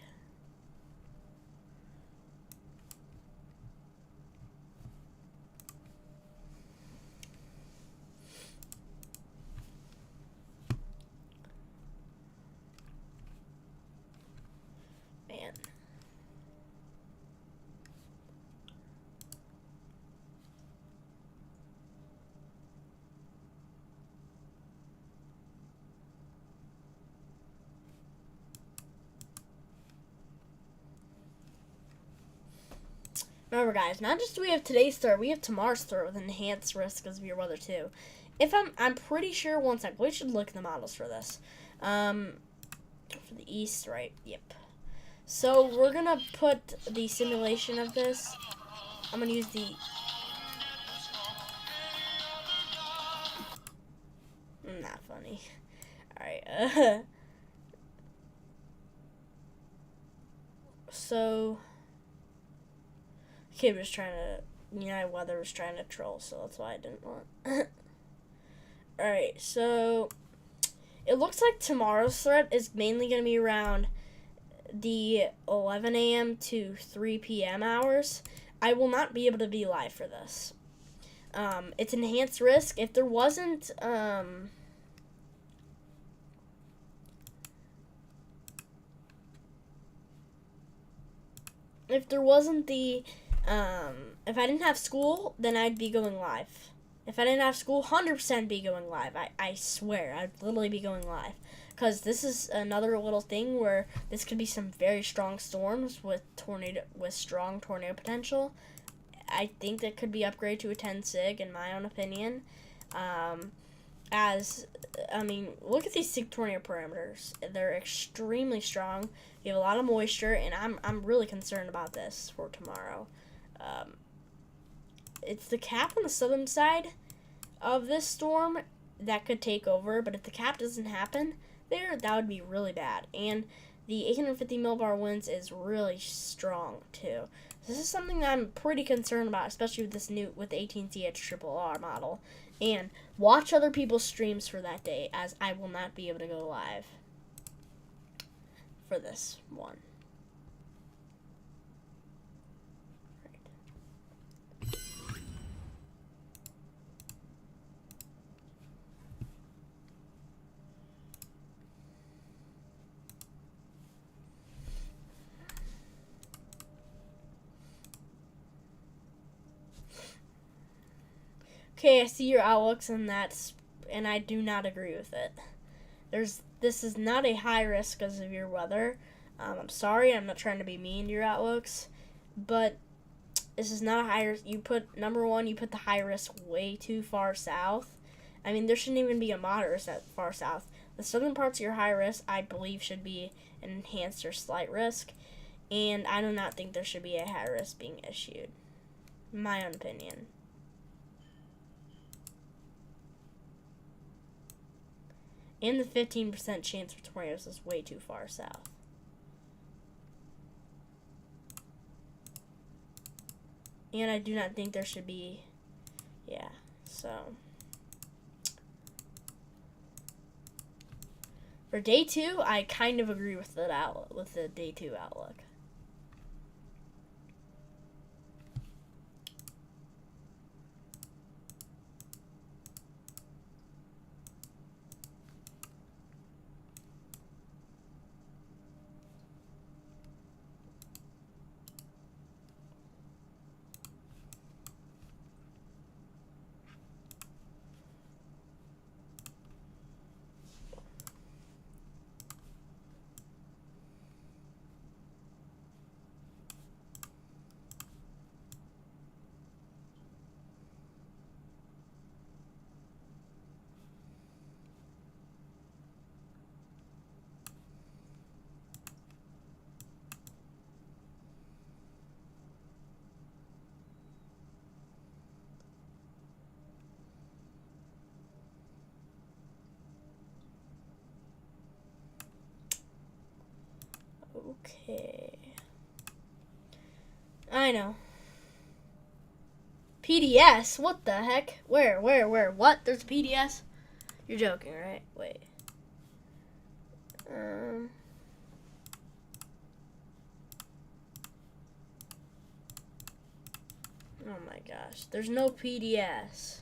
Man. Remember, guys, not just do we have today's threat, we have tomorrow's threat with enhanced risk of severe weather too. I'm pretty sure. One sec, we should look at the models for this. For the east, right? Yep. So we're gonna put the simulation of this. I'm gonna use the. Not funny. All right. So. Kid was trying to, United Weather was trying to troll, so that's why I didn't want. Alright, so it looks like tomorrow's threat is mainly going to be around the 11 a.m. to 3 p.m. hours. I will not be able to be live for this. It's enhanced risk. If there wasn't, if I didn't have school, then I'd be going live. If I didn't have school, 100% be going live. I swear, I'd literally be going live. Because this is another little thing where this could be some very strong storms with strong tornado potential. I think that could be upgraded to a 10 sig, in my own opinion. Look at these SIG tornado parameters. They're extremely strong. You have a lot of moisture, and I'm really concerned about this for tomorrow. It's the cap on the southern side of this storm that could take over, but if the cap doesn't happen there, that would be really bad. And the 850 millbar winds is really strong too. This is something that I'm pretty concerned about, especially with this with AT&T HRRR model. And watch other people's streams for that day, as I will not be able to go live for this one. Okay, I see your outlooks, and I do not agree with it. This is not a high risk of severe weather. I'm sorry, I'm not trying to be mean to your outlooks, but this is not a high risk. Number one, you put the high risk way too far south. I mean, there shouldn't even be a moderate risk that far south. The southern parts of your high risk, I believe, should be an enhanced or slight risk, and I do not think there should be a high risk being issued. My own opinion. And the 15% chance for tornadoes is way too far south. And I do not think there should be, yeah, so. For day 2, I kind of agree with that outlook, with the day 2 outlook. Okay. I know. PDS? What the heck? Where? What? There's a PDS? You're joking, right? Wait. Oh my gosh. There's no PDS.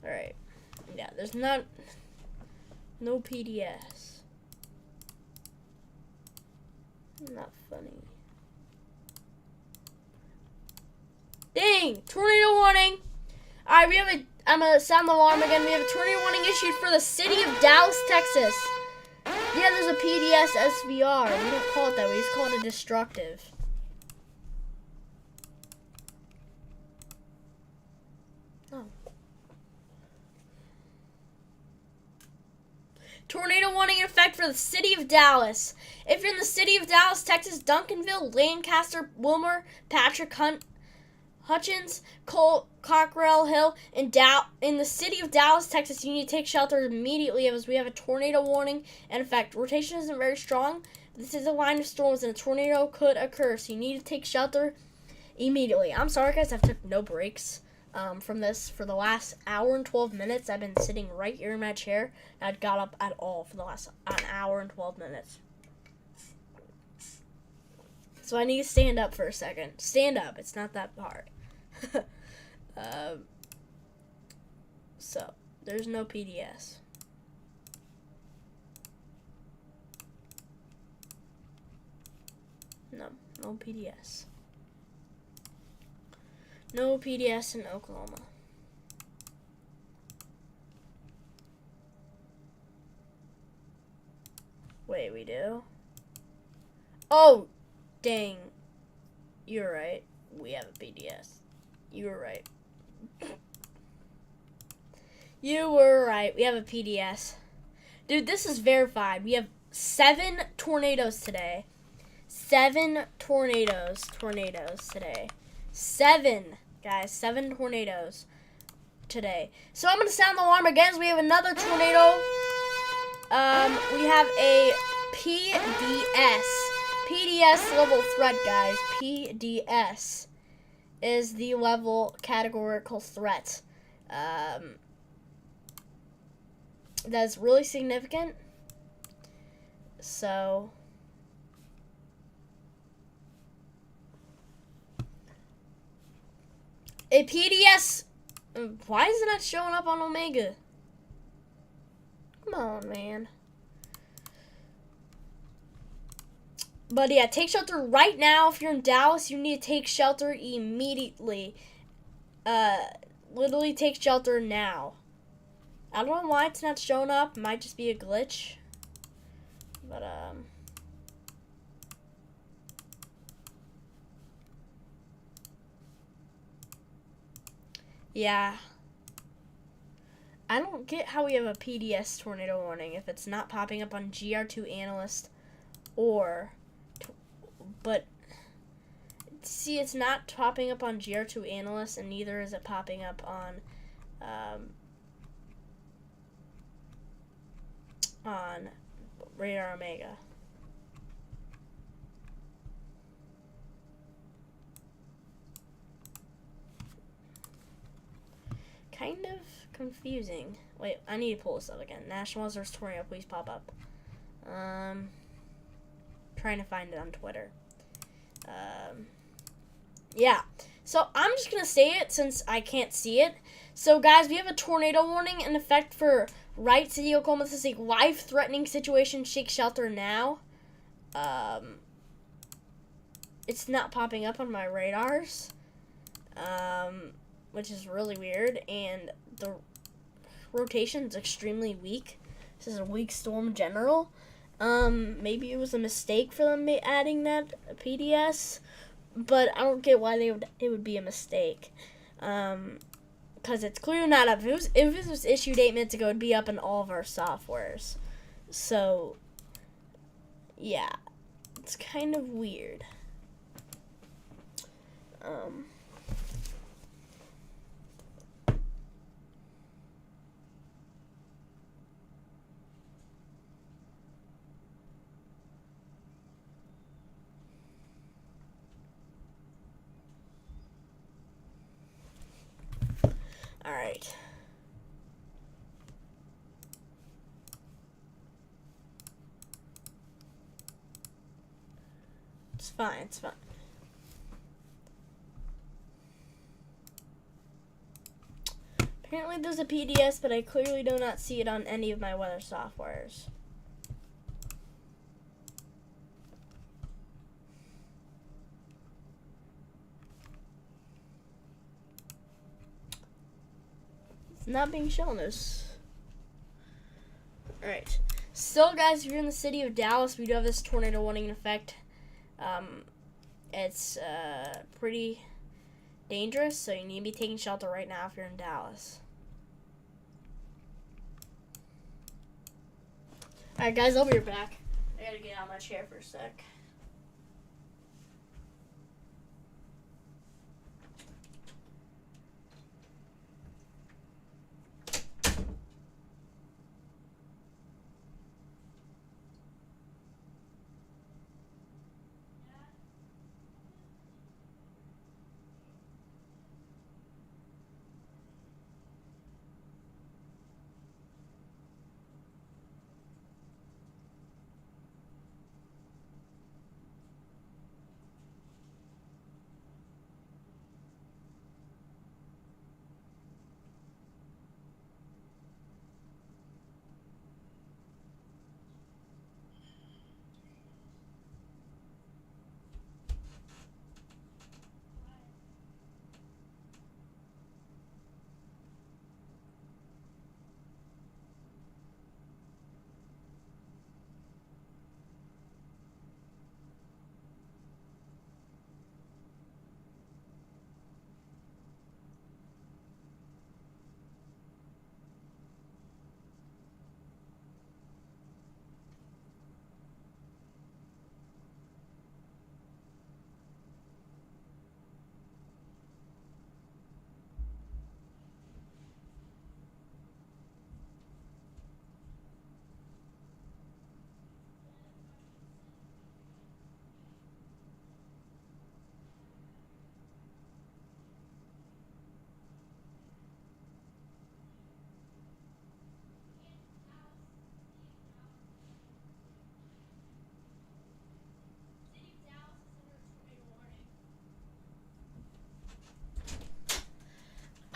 Alright. Yeah, there's no PDS. Not funny. Dang! Tornado warning! Alright, I'm gonna sound the alarm again. We have a tornado warning issued for the city of Dallas, Texas. Yeah, there's a PDS SVR. We don't call it that. We just call it a destructive. Oh. Tornado warning in effect for the city of Dallas. If you're in the city of Dallas, Texas, Duncanville, Lancaster, Wilmer, Patrick, Hutchins, Cockrell Hill, in the city of Dallas, Texas, you need to take shelter immediately as we have a tornado warning in effect. Rotation isn't very strong. This is a line of storms and a tornado could occur, so you need to take shelter immediately. I'm sorry, guys, I've took no breaks from this. For the last hour and 12 minutes, I've been sitting right here in my chair. I got up at all for the last an hour and 12 minutes. So I need to stand up for a second. Stand up. It's not that hard. So, there's no PDS. No PDS. No PDS in Oklahoma. Wait, we do? Oh, dang. You're right. We have a PDS. You were right. You were right. We have a PDS. Dude, this is verified. We have 7 tornadoes today. 7 tornadoes today. 7, guys. 7 tornadoes today. So I'm going to sound the alarm again as we have another tornado. We have a PDS. PDS level threat, guys. PDS is the level categorical threat. That's really significant. So a PDS. Why is it not showing up on Omega? Come on, man. But yeah, take shelter right now. If you're in Dallas, you need to take shelter immediately. Literally take shelter now. I don't know why it's not showing up. It might just be a glitch. But, yeah. I don't get how we have a PDS tornado warning if it's not popping up on GR2 Analyst or... But, see, it's not popping up on GR2 Analyst, and neither is it popping up on Radar Omega. kind of confusing. Wait, I need to pull this up again. National Weather's tornado, please pop up. Trying to find it on Twitter. Yeah. So I'm just gonna say it since I can't see it. So guys, we have a tornado warning in effect for Wright City, Oklahoma. This is a life-threatening situation. Shake shelter now. It's not popping up on my radars, which is really weird. And the rotation is extremely weak. This is a weak storm in general. Maybe it was a mistake for them adding that PDS, but I don't get why it would be a mistake. Because it's clearly not up. If it was issued 8 minutes ago, it'd be up in all of our softwares. So, yeah, it's kind of weird. All right. It's fine, it's fine. Apparently there's a PDS, but I clearly do not see it on any of my weather softwares. It's not being shown us. Alright. Still, guys, if you're in the city of Dallas, we do have this tornado warning in effect. It's pretty dangerous, so you need to be taking shelter right now if you're in Dallas. Alright, guys, I'll be right back. I gotta get out of my chair for a sec.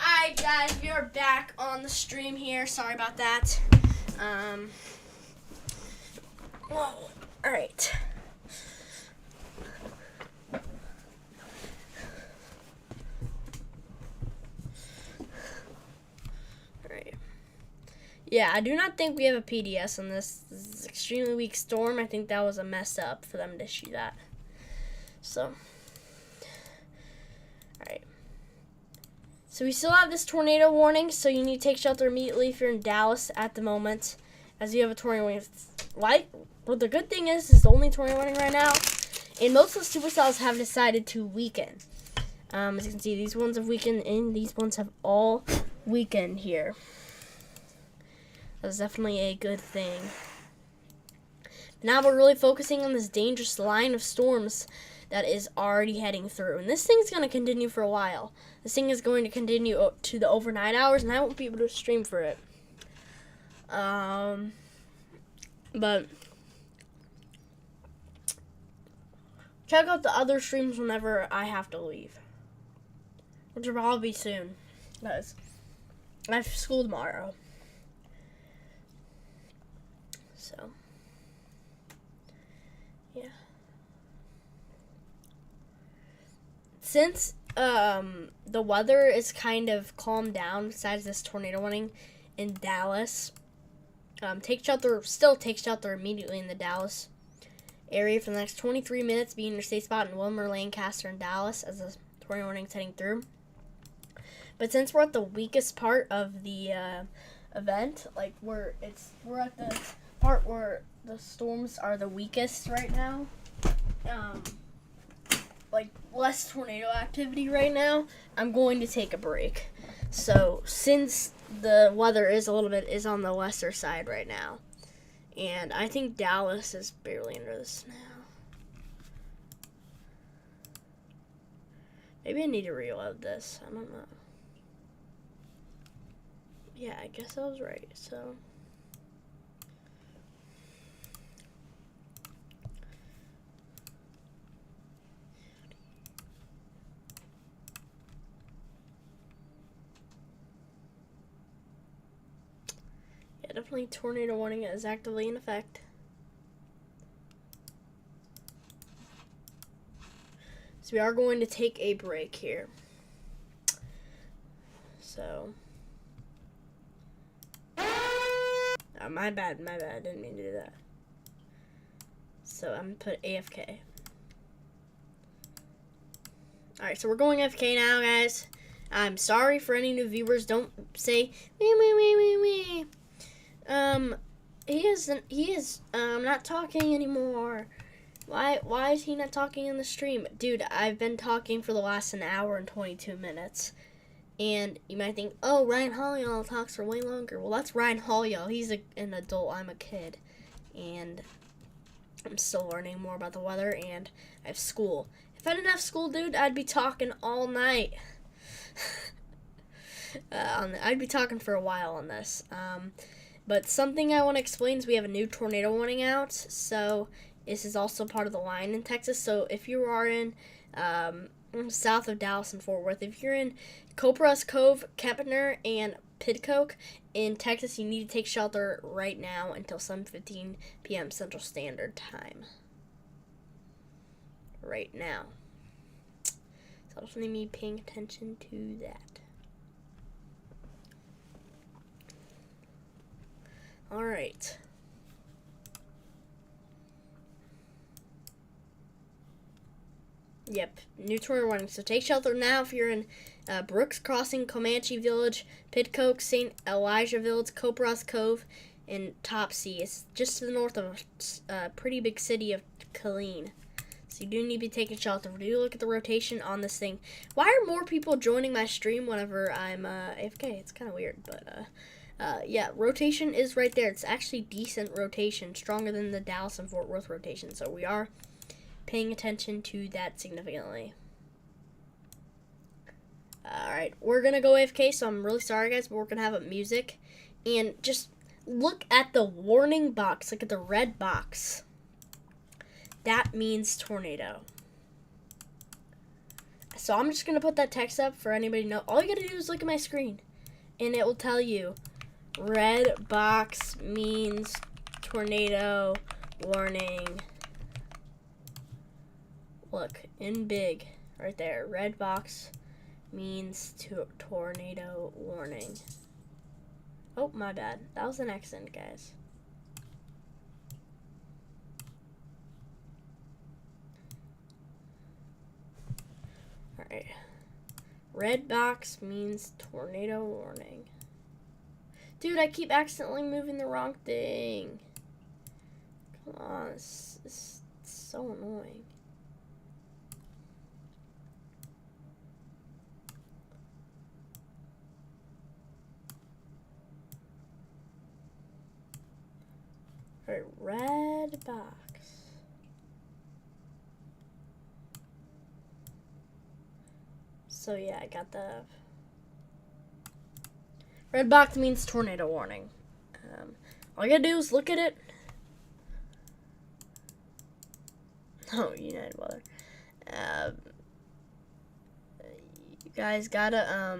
Alright, guys, we are back on the stream here. Sorry about that. Alright. Alright. Yeah, I do not think we have a PDS on this. This is an extremely weak storm. I think that was a mess up for them to issue that. So, alright. So we still have this tornado warning, so you need to take shelter immediately if you're in Dallas at the moment, as you have a tornado warning. Well, the good thing is the only tornado warning right now, and most of the supercells have decided to weaken. As you can see, these ones have weakened, and these ones have all weakened here. That's definitely a good thing. Now we're really focusing on this dangerous line of storms that is already heading through. And this thing's going to continue for a while. This thing is going to continue to the overnight hours, and I won't be able to stream for it. But check out the other streams whenever I have to leave, which will probably be soon, because I have school tomorrow. So, yeah. Since the weather is kind of calmed down, besides this tornado warning in Dallas, take shelter immediately in the Dallas area for the next 23 minutes. Be in your safe spot in Wilmer, Lancaster, and Dallas as the tornado warning is heading through. But since we're at the weakest part of the event, like we're at the part where the storms are the weakest right now, like less tornado activity right now, I'm going to take a break. So since the weather is on the lesser side right now, and I think Dallas is barely under the snow. Maybe I need to reload this. I don't know. Yeah, I guess I was right. So yeah, definitely tornado warning is actively in effect. So we are going to take a break here. So my bad, I didn't mean to do that. So I'm gonna put AFK. Alright, so we're going AFK now, guys. I'm sorry for any new viewers. Don't say me. He is not talking anymore. Why is he not talking in the stream? Dude, I've been talking for the last an hour and 22 minutes. And you might think, oh, Ryan Holiall talks for way longer. Well, that's Ryan Holiall. He's an adult. I'm a kid. And I'm still learning more about the weather, and I have school. If I didn't have school, dude, I'd be talking all night. I'd be talking for a while on this. But something I want to explain is we have a new tornado warning out. So this is also part of the line in Texas. So if you are in south of Dallas and Fort Worth, if you're in Copperas Cove, Kempner, and Pidcoke in Texas, you need to take shelter right now until 7:15 p.m. Central Standard Time. Right now. So definitely me paying attention to that. Alright. Yep, new tornado warning. So take shelter now if you're in Brooks Crossing, Comanche Village, Pidcoke, St. Elijah Village, Copperas Cove, and Topsy. It's just to the north of a pretty big city of Killeen. So you do need to be taking shelter. Do look at the rotation on this thing. Why are more people joining my stream whenever I'm AFK? It's kind of weird, but yeah, rotation is right there. It's actually decent rotation, stronger than the Dallas and Fort Worth rotation. So we are paying attention to that significantly. Alright, we're gonna go AFK, so I'm really sorry, guys, but we're gonna have a music. And just look at the warning box. Look at the red box. That means tornado. So I'm just gonna put that text up for anybody to know. All you gotta do is look at my screen, and it will tell you red box means tornado warning. Look, in big, right there. Red box means tornado warning. Oh, my bad. That was an accident, guys. Alright. Red box means tornado warning. Dude, I keep accidentally moving the wrong thing. Come on, this is so annoying. Alright, red box. So yeah, I got the red box means tornado warning. All you gotta do is look at it. Oh, United Weather. You guys gotta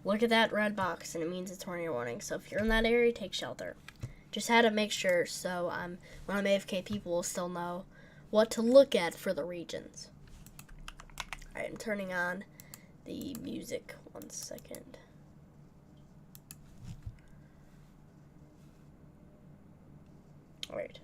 look at that red box, and it means a tornado warning. So if you're in that area, take shelter. Just had to make sure so when I'm AFK, people will still know what to look at for the regions. Alright, I'm turning on the music. 1 second. Alright.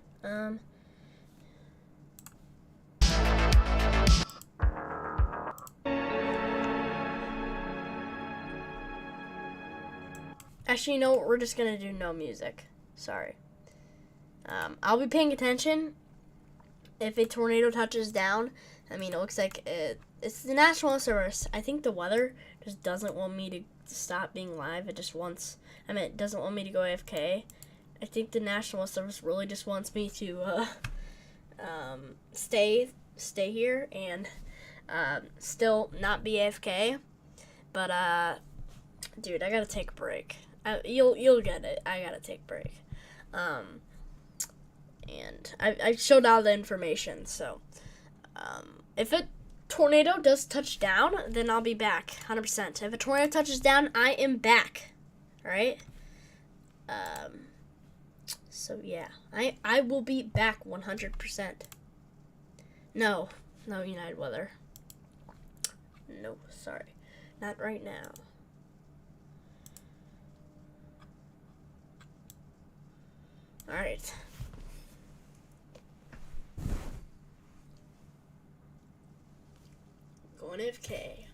Actually, you know what? We're just gonna do no music. Sorry. I'll be paying attention if a tornado touches down. I mean, it looks like it's the National Weather Service. I think the weather just doesn't want me to stop being live. It just wants, it doesn't want me to go AFK. I think the National Weather Service really just wants me to stay here and still not be AFK. But dude, I gotta take a break. You'll get it. I gotta take a break. And I showed all the information. So if a tornado does touch down, then I'll be back 100%. If a tornado touches down, I am back. All right. So yeah, I will be back 100%. No, United Weather. No, sorry, not right now. All right. Going AFK.